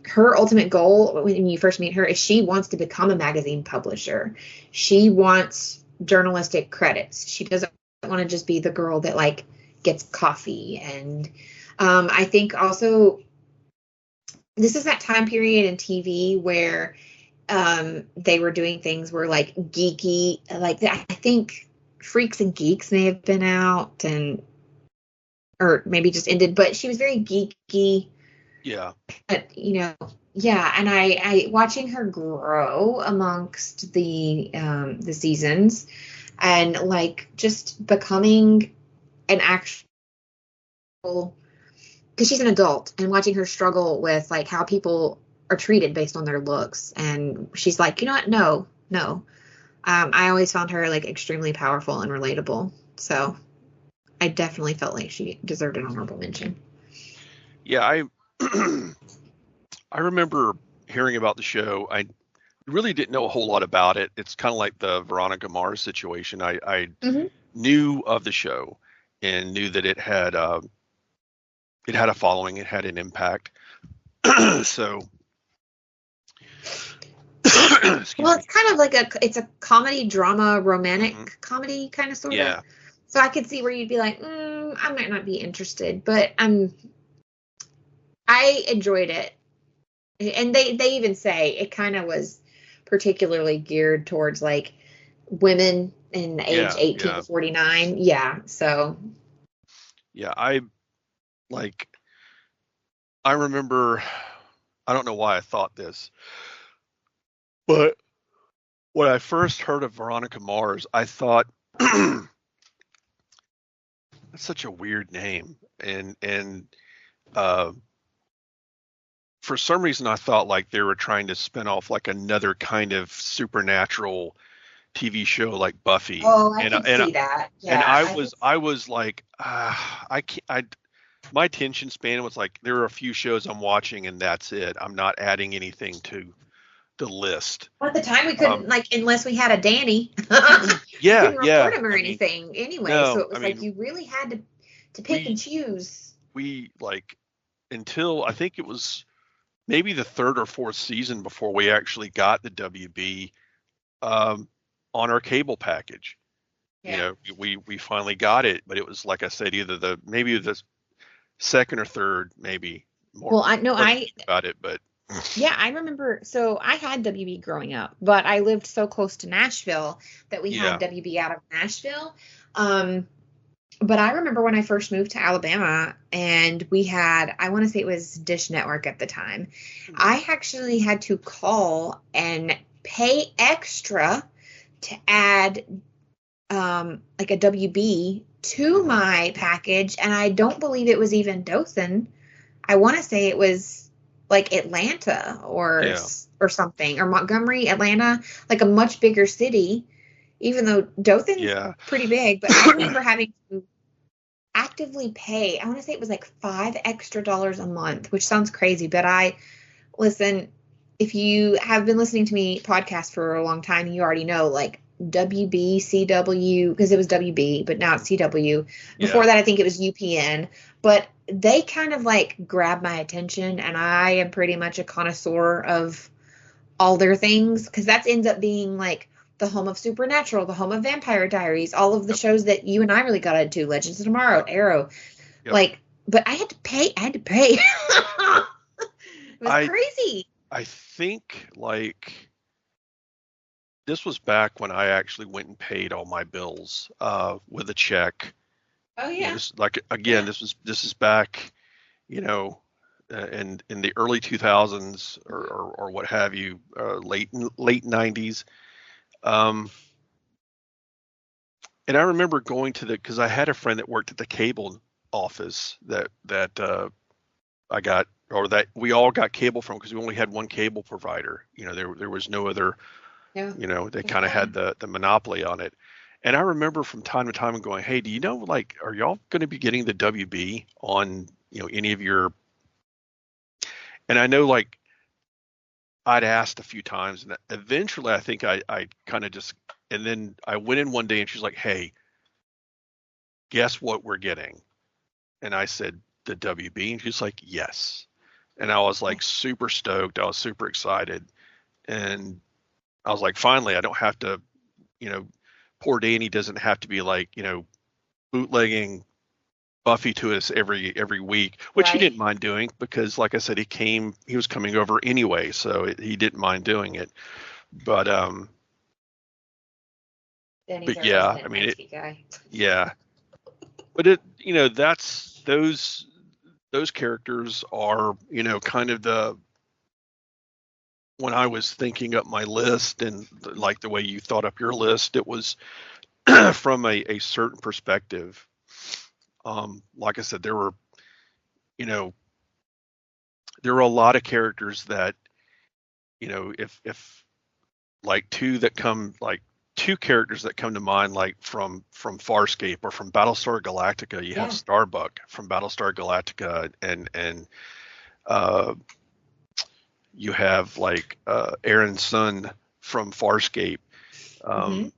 Her ultimate goal when you first meet her is she wants to become a magazine publisher. She wants journalistic credits. She doesn't want to just be the girl that like gets coffee. And I think also this is that time period in TV where they were doing things where like geeky, like I think Freaks and Geeks may have been out or maybe just ended, but she was very geeky. Yeah. But, yeah. And I watching her grow amongst the seasons, and like just becoming an actual, because she's an adult, and watching her struggle with like how people are treated based on their looks. And she's like, you know what? No. I always found her like extremely powerful and relatable. So I definitely felt like she deserved an honorable mention. Yeah, I remember hearing about the show. I really didn't know a whole lot about it. It's kind of like the Veronica Mars situation. I knew of the show and knew that it had a following, it had an impact. So, well, it's kind of like it's a comedy, drama, romantic comedy kind of sort of. So I could see where you'd be like, I might not be interested, but I enjoyed it. And they even say it kind of was particularly geared towards like women in the age 18 to 49. Yeah. So. Yeah. I remember, I don't know why I thought this, but when I first heard of Veronica Mars, I thought, that's such a weird name. And for some reason, I thought like they were trying to spin off like another kind of supernatural TV show like Buffy. Oh, I can see that. Yeah, and I was like, I can't. My attention span was like, there are a few shows I'm watching and that's it. I'm not adding anything to the list. Well, at the time we couldn't unless we had a Danny. Yeah, couldn't record him or anything anyway. No, so it was you really had to pick and choose. We until I think it was maybe the third or fourth season before we actually got the WB on our cable package. Yeah. We finally got it, but it was like I said, either maybe the second or third, maybe more. Well, I about it, but yeah, I remember. So I had WB growing up, but I lived so close to Nashville that we had WB out of Nashville. But I remember when I first moved to Alabama and we had, I want to say it was Dish Network at the time. I actually had to call and pay extra to add like a WB to my package, and I don't believe it was even Dothan. I want to say it was like Atlanta or Yeah. or something, or Montgomery, Atlanta, like a much bigger city, even though Dothan's Yeah. pretty big. But I remember having to actively pay, I want to say it was like $5 extra a month, which sounds crazy, but listen, if you have been listening to me podcast for a long time, you already know, like, WB, CW, because it was WB, but now it's CW. Before Yeah. that, I think it was UPN. But they kind of like grab my attention, and I am pretty much a connoisseur of all their things, because that ends up being like the home of Supernatural, the home of Vampire Diaries, all of the Yep. shows that you and I really got into, Legends of Tomorrow, Arrow. Yep. Like, but I had to pay. It was crazy. I think, like, this was back when I actually went and paid all my bills with a check. Oh You know, yeah. this, like, again, Yeah. this is back, you know, in the early 2000s or what have you, late 90s. Um, and I remember going to because I had a friend that worked at the cable office that I got, or that we all got cable from, because we only had one cable provider. You know, there was no other. Yeah. You know, they That's kind of had fun. the monopoly on it. And I remember from time to time going, hey, do you know, like, are y'all going to be getting the WB on, any of your, and I know, like, I'd asked a few times, and eventually I think I kind of just, and then I went in one day and she's like, hey, guess what we're getting? And I said, the WB. And she's like, yes. And I was like super stoked. I was super excited. And I was like, finally, I don't have to, you know, poor Danny doesn't have to be like, bootlegging Buffy to us every week, which he Right. didn't mind doing, because, like I said, he was coming over anyway, so he didn't mind doing it. But Danny's but our yeah, I resident mean, IT guy. yeah, but that's those characters are, kind of when I was thinking up my list, and like the way you thought up your list, it was from a certain perspective. Like I said, you know, there were a lot of characters that, if like two characters that come to mind, like from Farscape or from Battlestar Galactica, you have Yeah. Starbuck from Battlestar Galactica, and uh, you have, like, Aaron's son from Farscape. Mm-hmm. Um,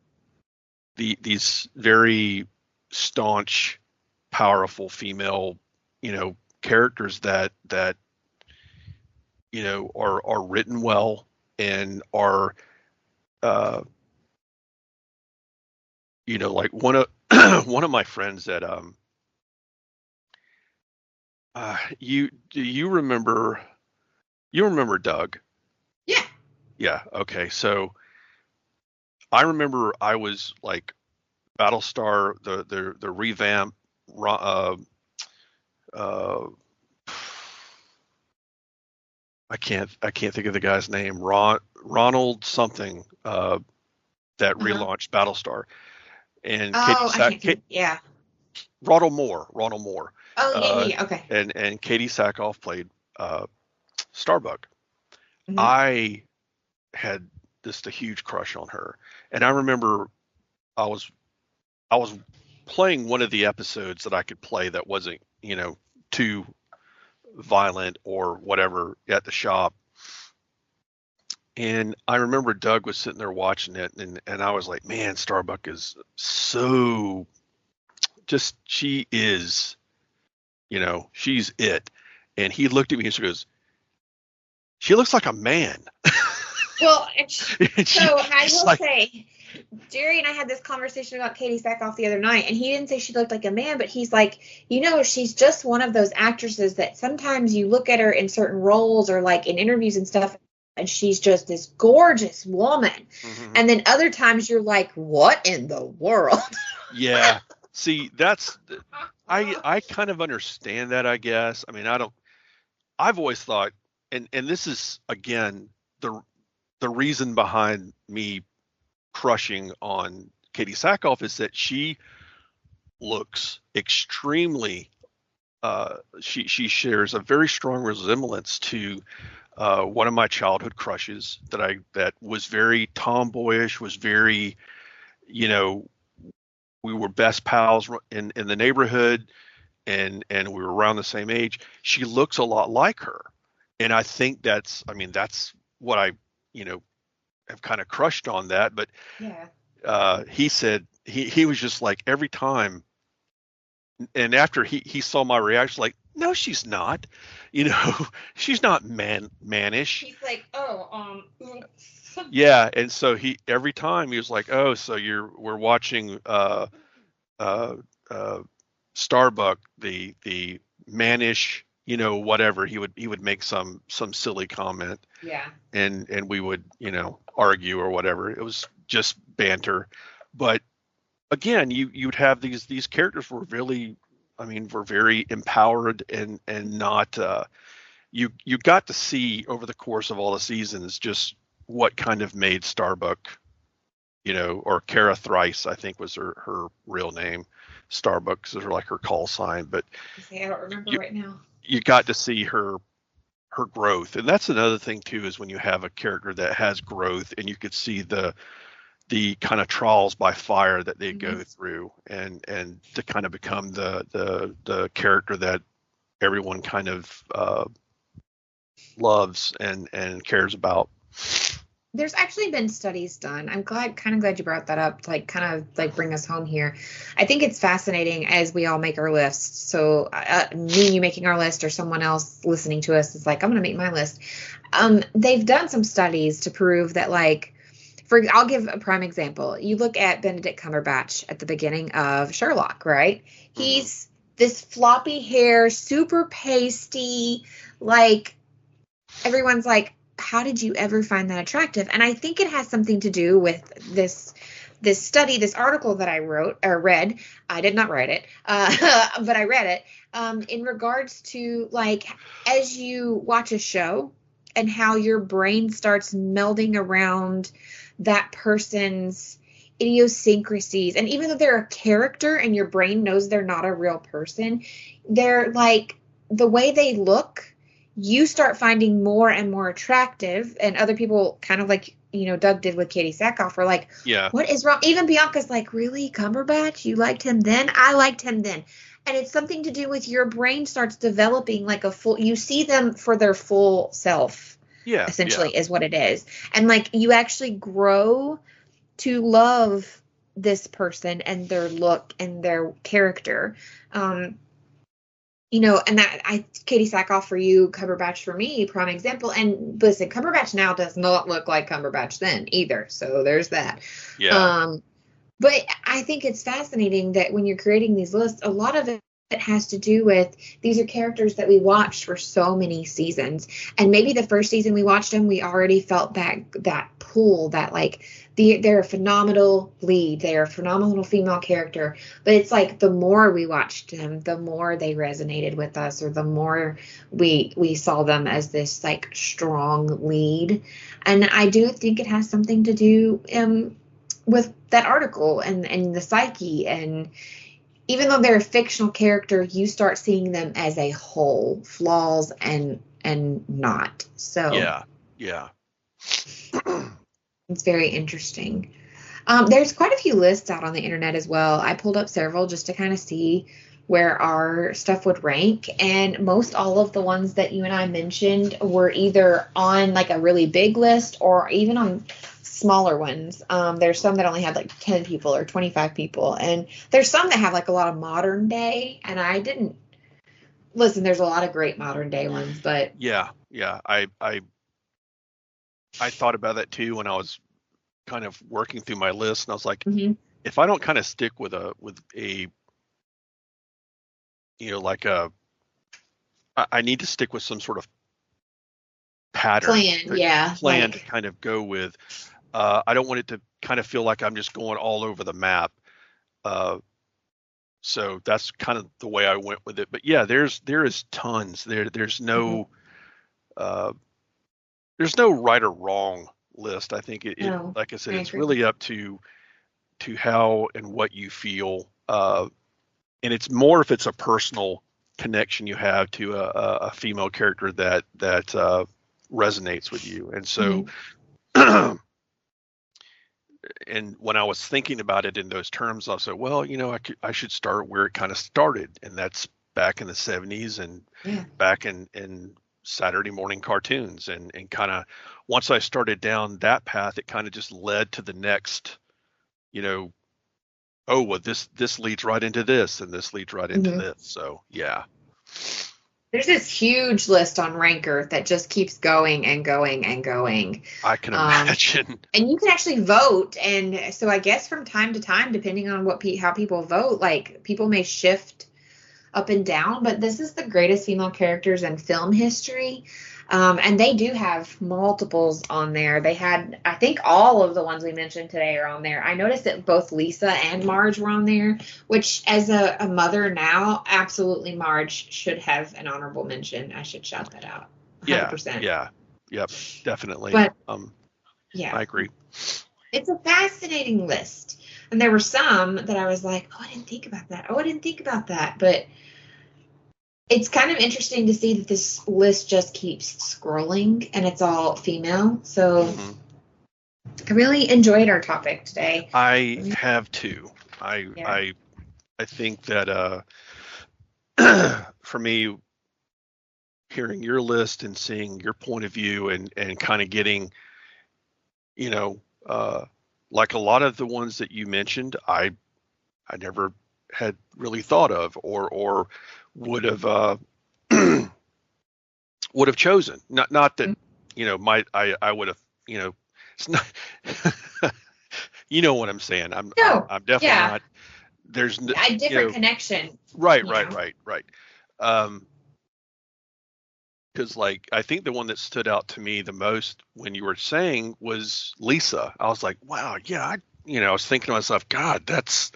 these very staunch, powerful female, characters that are written well, and are, uh, like, one of one of my friends that, you remember Doug? Yeah. Yeah. Okay. So I remember I was like Battlestar, the revamp, uh, I can't think of the guy's name. Ronald something, that Uh-huh. relaunched Battlestar, and Oh, I can't think. Yeah. Ronald Moore, Oh, yeah, yeah, uh, yeah. Okay. and Katie Sackhoff played, Starbuck. Mm-hmm. I had just a huge crush on her, and I remember I was I was playing one of the episodes that I could play that wasn't, too violent or whatever at the shop. And I remember Doug was sitting there watching it, and I was like, man, Starbuck is so, just, she is, she's it. And he looked at me and she goes, she looks like a man. Well, And so I she's will like, say, Jerry and I had this conversation about Katie Sackhoff the other night, and he didn't say she looked like a man, but he's like, she's just one of those actresses that sometimes you look at her in certain roles or like in interviews and stuff, and she's just this gorgeous woman. mhm. And then other times you're like, what in the world? Yeah. See, I kind of understand that, I guess. I mean, I've always thought, and this is, again, the reason behind me crushing on Katie Sackhoff, is that she looks extremely. She shares a very strong resemblance to one of my childhood crushes that was very tomboyish, was very, you know, we were best pals in the neighborhood, and we were around the same age. She looks a lot like her, and I think that's what I, you know, have kind of crushed on that. But Yeah. he said he was just like every time, and after he saw my reaction, like, no, she's not, you know, she's not mannish. He's like, oh, Yeah, and so every time he was like, oh, so we're watching uh Starbuck, the mannish, you know, whatever. He would make some silly comment, yeah. and we would, you know, argue or whatever. It was just banter. But again, you'd have these characters were really, I mean, were very empowered, and not you got to see over the course of all the seasons just what kind of made Starbuck, you know, or Kara Thrice, I think was her real name. Starbucks is like her call sign, but I don't remember you right now. you got to see her growth. And that's another thing too, is when you have a character that has growth, and you could see the kind of trials by fire that they go through, and to kind of become the character that everyone kind of loves and cares about. There's actually been studies done. I'm kind of glad you brought that up, like kind of like bring us home here. I think it's fascinating as we all make our lists. So me, you making our list, or someone else listening to us is like, I'm going to make my list. They've done some studies to prove that, like, I'll give a prime example. You look at Benedict Cumberbatch at the beginning of Sherlock, right? He's this floppy hair, super pasty, like everyone's like, how did you ever find that attractive? And I think it has something to do with this study, this article that I wrote or read. I did not write it, but I read it in regards to, like, as you watch a show and how your brain starts melding around that person's idiosyncrasies. And even though they're a character and your brain knows they're not a real person, they're like, the way they look, you start finding more and more attractive, and other people, kind of like, you know, Doug did with Katie Sackhoff, are like, Yeah. what is wrong? Even Bianca's like, really, Cumberbatch? You liked him then? I liked him then. And it's something to do with your brain starts developing like you see them for their full self, Yeah. essentially, is what it is. And like, you actually grow to love this person and their look and their character. You know, and Katie Sackhoff for you, Cumberbatch for me, prime example. And listen, Cumberbatch now does not look like Cumberbatch then either. So there's that. Yeah. But I think it's fascinating that when you're creating these lists, a lot of it has to do with, these are characters that we watched for so many seasons. And maybe the first season we watched them, we already felt that pull, that like, they're a phenomenal lead, they're a phenomenal female character. But it's like, the more we watched them, the more they resonated with us, or the more we saw them as this like strong lead. And I do think it has something to do with that article and the psyche. And even though they're a fictional character, you start seeing them as a whole, flaws and not. So yeah. It's very interesting. There's quite a few lists out on the internet as well. I pulled up several just to kind of see where our stuff would rank. And most all of the ones that you and I mentioned were either on like a really big list or even on smaller ones. There's some that only had like 10 people or 25 people. And there's some that have like a lot of modern day. And I didn't listen. There's a lot of great modern day ones, but Yeah. I thought about that too when I was kind of working through my list, and I was like, if I don't kind of stick with a you know, like I need to stick with some sort of pattern plan to kind of go with. I don't want it to kind of feel like I'm just going all over the map. So that's kind of the way I went with it. But yeah, there is tons. There's no right or wrong list. I think it like I said, it's really up to how and what you feel and it's more if it's a personal connection you have to a female character that resonates with you. And so, and when I was thinking about it in those terms, I said, well, I should start where it kind of started, and that's back in the 70s and back in Saturday morning cartoons, and kind of once I started down that path, it kind of just led to the next, oh, well, this leads right into this, and this leads right into this. So yeah. There's this huge list on Ranker that just keeps going and going and going. I can imagine. And you can actually vote. And so I guess from time to time, depending on how people vote, like people may shift up and down. But this is the greatest female characters in film history. And they do have multiples on there. They had, I think all of the ones we mentioned today are on there. I noticed that both Lisa and Marge were on there, which as a mother now, absolutely Marge should have an honorable mention. I should shout that out. 100%. Yeah. Yep. Definitely. But, I agree. It's a fascinating list. And there were some that I was like, oh, I didn't think about that. But it's kind of interesting to see that this list just keeps scrolling and it's all female. So I really enjoyed our topic today. I have too. I think that for me, hearing your list and seeing your point of view and kind of getting, like a lot of the ones that you mentioned, I never had really thought of or would have chosen. Not that I would have, it's not you know what I'm saying. I'm definitely not. There's a different connection. Right. Because like I think the one that stood out to me the most when you were saying was Lisa. I was like, wow, yeah, I was thinking to myself, God, that's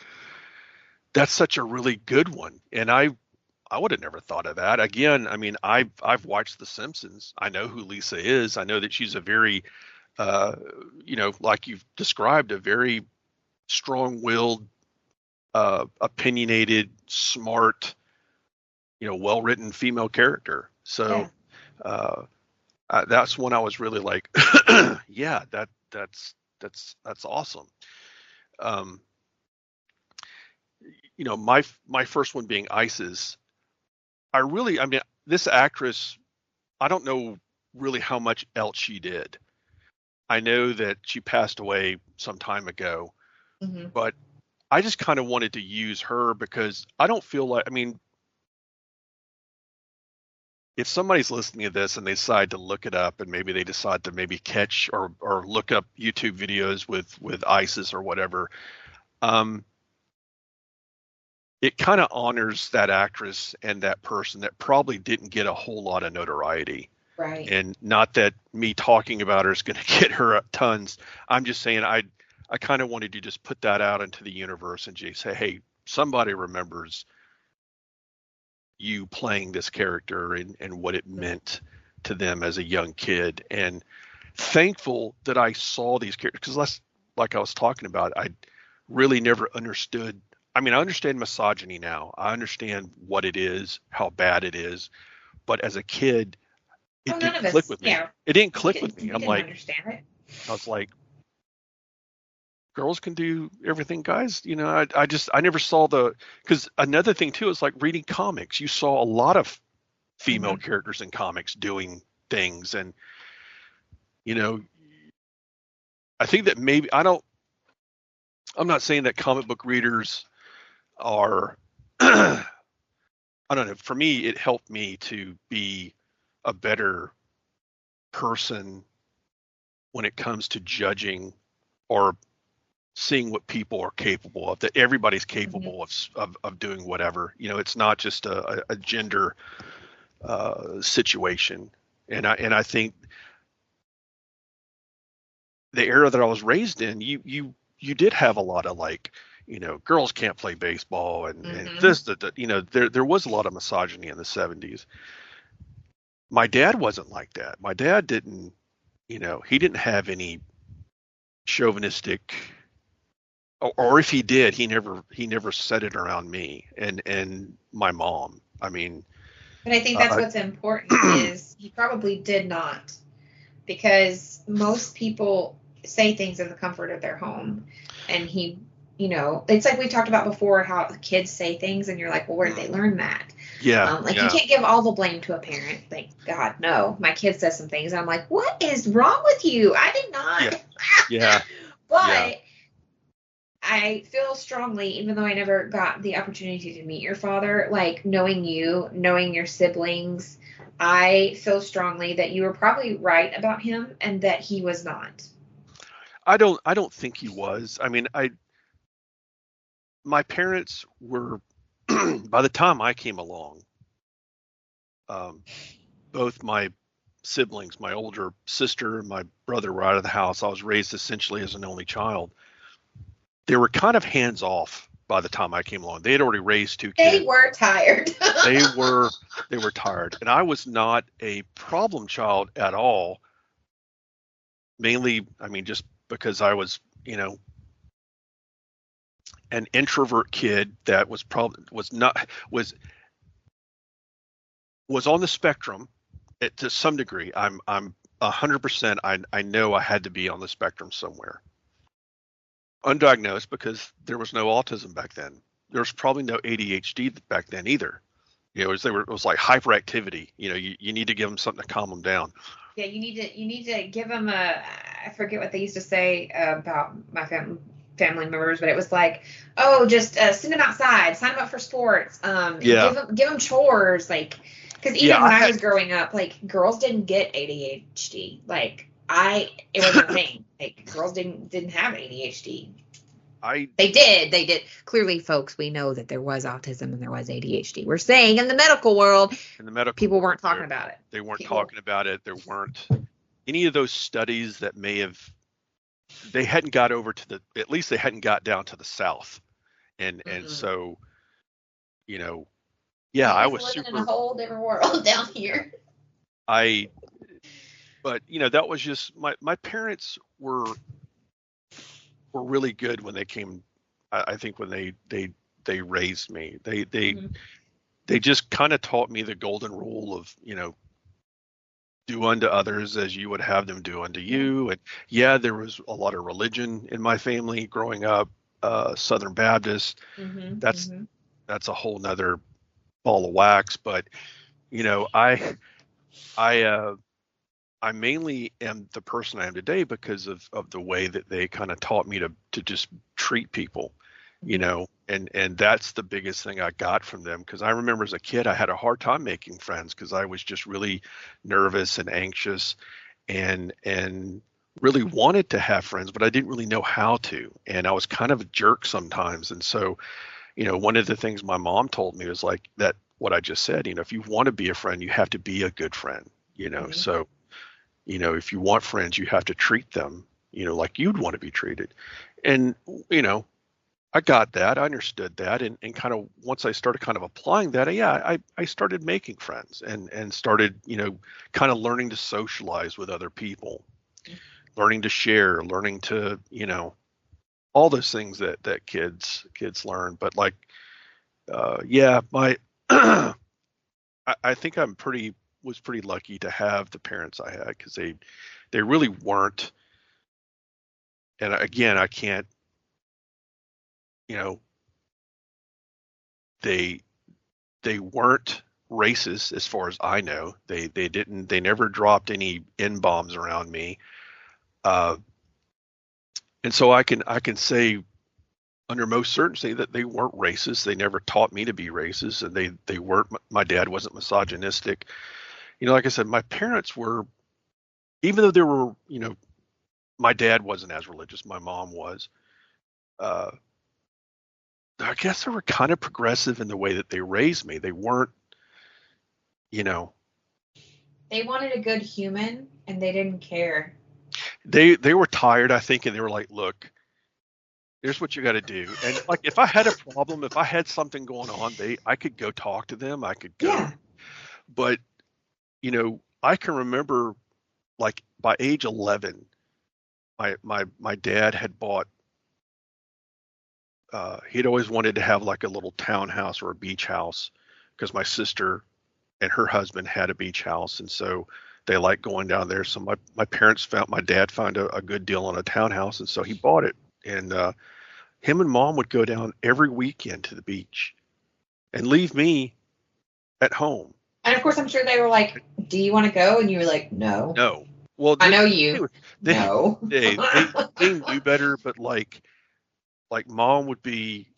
such a really good one. And I would have never thought of that. Again, I mean, I've watched The Simpsons. I know who Lisa is. I know that she's a very, like you've described, a very strong-willed, opinionated, smart, well-written female character. So that's one I was really like, yeah, that's awesome. My first one being Isis. I mean, this actress, I don't know really how much else she did. I know that she passed away some time ago, but I just kind of wanted to use her because I don't feel like, I mean, if somebody's listening to this and they decide to look it up and maybe they decide to maybe catch or look up YouTube videos with Isis or whatever, it kind of honors that actress and that person that probably didn't get a whole lot of notoriety. Right. And not that me talking about her is going to get her tons. I'm just saying I kind of wanted to just put that out into the universe and just say, hey, somebody remembers you playing this character and what it meant to them as a young kid. And thankful that I saw these characters because like I was talking about, I really never understood. I mean, I understand misogyny now. I understand what it is, how bad it is. But as a kid, it didn't click with me. Yeah. It didn't click with me. I'm like, understand it. I was like, girls can do everything guys, I never saw because another thing too is like reading comics. You saw a lot of female characters in comics doing things. And, I think that maybe, I'm not saying that comic book readers are, I don't know. For me, it helped me to be a better person when it comes to judging or seeing what people are capable of, that everybody's capable of doing whatever. It's not just a gender situation. And I think the era that I was raised in, you did have a lot of like, girls can't play baseball and this, there was a lot of misogyny in the 70s. My dad wasn't like that. My dad didn't, he didn't have any chauvinistic or if he did, he never said it around me and my mom. I mean, But I think that's uh, what's important is he probably did not, because most people say things in the comfort of their home, and he, it's like we talked about before, how kids say things and you're like, well, where did they learn that? yeah, Like, you yeah, can't give all the blame to a parent. Thank God, no. My kid says some things and I'm like, what is wrong with you? I did yeah, not. yeah, yeah. But I feel strongly, even though I never got the opportunity to meet your father, like, knowing you, knowing your siblings, I feel strongly that you were probably right about him and that he was not. I don't think he was. I mean, my parents were by the time I came along, um, both my siblings, my older sister and my brother were out of the house. I was raised essentially as an only child. They were kind of hands off by the time I came along. They had already raised two They kids. were tired. They were they were tired, and I was not a problem child at all. Mainly, I mean, just because I was, an introvert kid that was probably was not was on the spectrum to some degree. I'm 100%. I know I had to be on the spectrum somewhere, undiagnosed because there was no autism back then. There was probably no ADHD back then either. It was like hyperactivity. You need to give them something to calm them down. Yeah, you need to give them a. I forget what they used to say about my family members, but it was like, oh, just send them outside, sign them up for sports, Yeah, give them chores, like, because yeah. even when I was growing up, like, girls didn't get ADHD, like, it wasn't a thing, like, girls didn't have ADHD. I They did. Clearly, folks, we know that there was autism and there was ADHD. We're saying in the medical world, in the medical people world, weren't talking about it. they weren't People, talking about it. There weren't any of those studies that may have. They hadn't got over to the. At least they hadn't got down to the south, and mm-mm. so you know, yeah, You I guys was are living in a super. whole different world down here. I But that was just my parents were really good when they came. I think when they raised me, Mm-hmm. they just kind of taught me the golden rule of do unto others as you would have them do unto Yeah. you. And yeah, there was a lot of religion in my family growing up, Southern Baptist. Mm-hmm. That's Mm-hmm. that's a whole nother ball of wax. But I I mainly am the person I am today because of the way that they kind of taught me to just treat people, Mm-hmm. and that's the biggest thing I got from them. Because I remember as a kid, I had a hard time making friends because I was just really nervous and anxious, and really wanted to have friends, but I didn't really know how to, and I was kind of a jerk sometimes. And so, one of the things my mom told me was like that. What I just said, if you want to be a friend, you have to be a good friend. Mm-hmm. So if you want friends, you have to treat them, like you'd want to be treated. And, I got that. I understood that. And kind of once I started kind of applying that, yeah, I started making friends and started, kind of learning to socialize with other people, learning to share, learning to, all those things that kids learn. But like, yeah, I think was pretty lucky to have the parents I had because they really weren't. And again, I can't, you know, they they weren't racist as far as I know. They never dropped any N bombs around me. Uh, and so I can say under most certainty that they weren't racist. They never taught me to be racist, and they weren't. My dad wasn't misogynistic. Like I said, my parents were, even though there were, my dad wasn't as religious. My mom was. Uh, I guess they were kind of progressive in the way that they raised me. They weren't, you know, They wanted a good human, and they didn't care. they were tired, I think, and they were like, "Look, here's what you got to do." And like, if I had a problem, if I had something going on, I could go talk to them. I could go, Yeah. but I can remember like by age 11, my dad had bought he'd always wanted to have like a little townhouse or a beach house because my sister and her husband had a beach house, and so they liked going down there. So my dad found a good deal on a townhouse, and so he bought it. And him and Mom would go down every weekend to the beach and leave me at home. And of course, I'm sure they were like, "Do you want to go?" And you were like, "No." No. Well, I know you. No. They No. knew better, but like Mom would be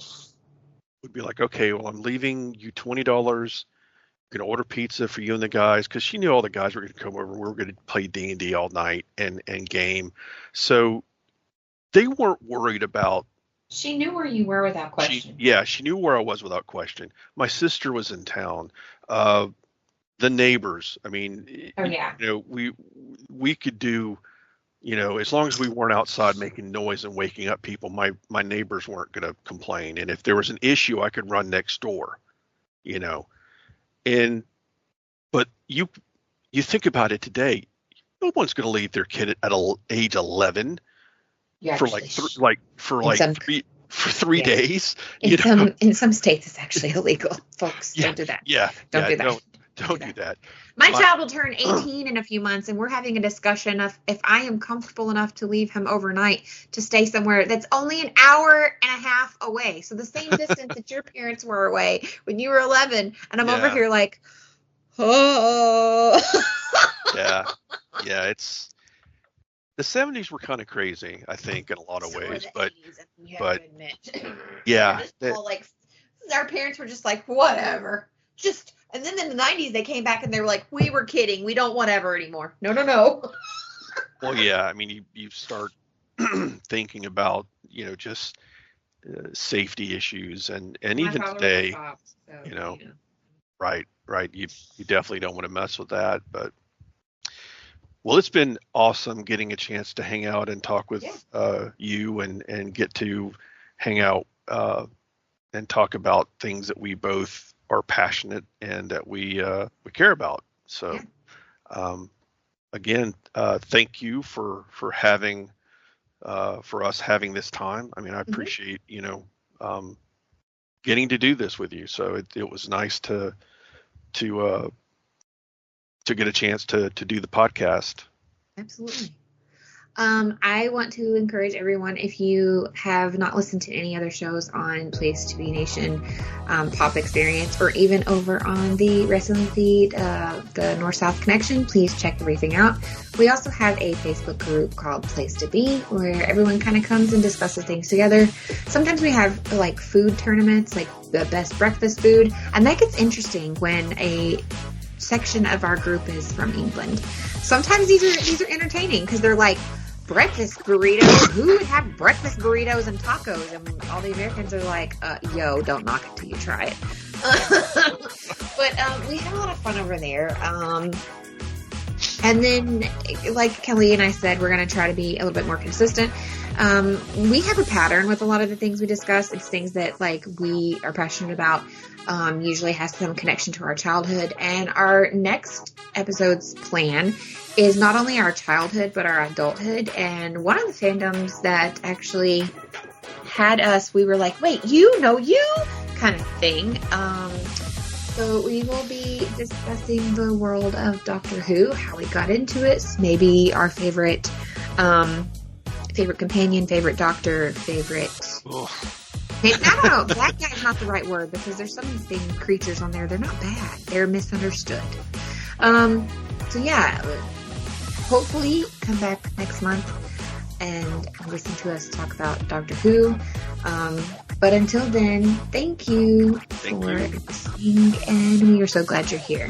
like, okay, well, I'm leaving you $20. Gonna order pizza for you and the guys, because she knew all the guys were gonna come over. We were gonna play D&D all night and game, so they weren't worried about. She knew where you were without question. She knew where I was without question. My sister was in town. The neighbors. I mean, Oh yeah. We could do, as long as we weren't outside making noise and waking up people, my neighbors weren't going to complain. And if there was an issue, I could run next door, but you think about it today, no one's going to leave their kid at age 11 for three days. In some states, it's actually illegal. Folks, don't do that. Don't do that. My child will turn 18 in a few months, and we're having a discussion of if I am comfortable enough to leave him overnight to stay somewhere that's only an hour and a half away. So the same distance that your parents were away when you were 11, and I'm over here like, oh. It's the 70s were kind of crazy, I think, in a lot of ways, but all like our parents were just like, whatever, just. And then in the 90s, they came back and they were like, we were kidding. We don't whatever anymore. No. Well, yeah. I mean, you start thinking about, just safety issues and even today, right. You definitely don't want to mess with that. But, well, it's been awesome getting a chance to hang out and talk with you and get to hang out and talk about things that we both are passionate and that we care about. So again, thank you for having for us having this time. I mean, I appreciate getting to do this with you. So it was nice to get a chance to do the podcast. Absolutely. I want to encourage everyone, if you have not listened to any other shows on Place to Be Nation, Pop Experience, or even over on the wrestling feed, the North-South Connection, please check everything out. We also have a Facebook group called Place to Be, where everyone kind of comes and discusses things together. Sometimes we have like food tournaments, like the best breakfast food, and that gets interesting when a section of our group is from England. Sometimes these are entertaining because they're like, breakfast burritos? Who would have breakfast burritos and tacos? And all the Americans are like, yo, don't knock it till you try it. But we have a lot of fun over there. And then, like Kelley and I said, we're going to try to be a little bit more consistent. We have a pattern with a lot of the things we discuss. It's things that like we are passionate about. Usually has some connection to our childhood. And our next episode's plan is not only our childhood, but our adulthood. And one of the fandoms that actually had us, we were like, wait, you kind of thing. So we will be discussing the world of Doctor Who, how we got into it, maybe our favorite companion, favorite doctor, favorite... No, bad guy is not the right word, because there's some creatures on there, they're not bad. They're misunderstood. So yeah, hopefully come back next month and listen to us talk about Doctor Who. But until then, thank you for listening, and we are so glad you're here.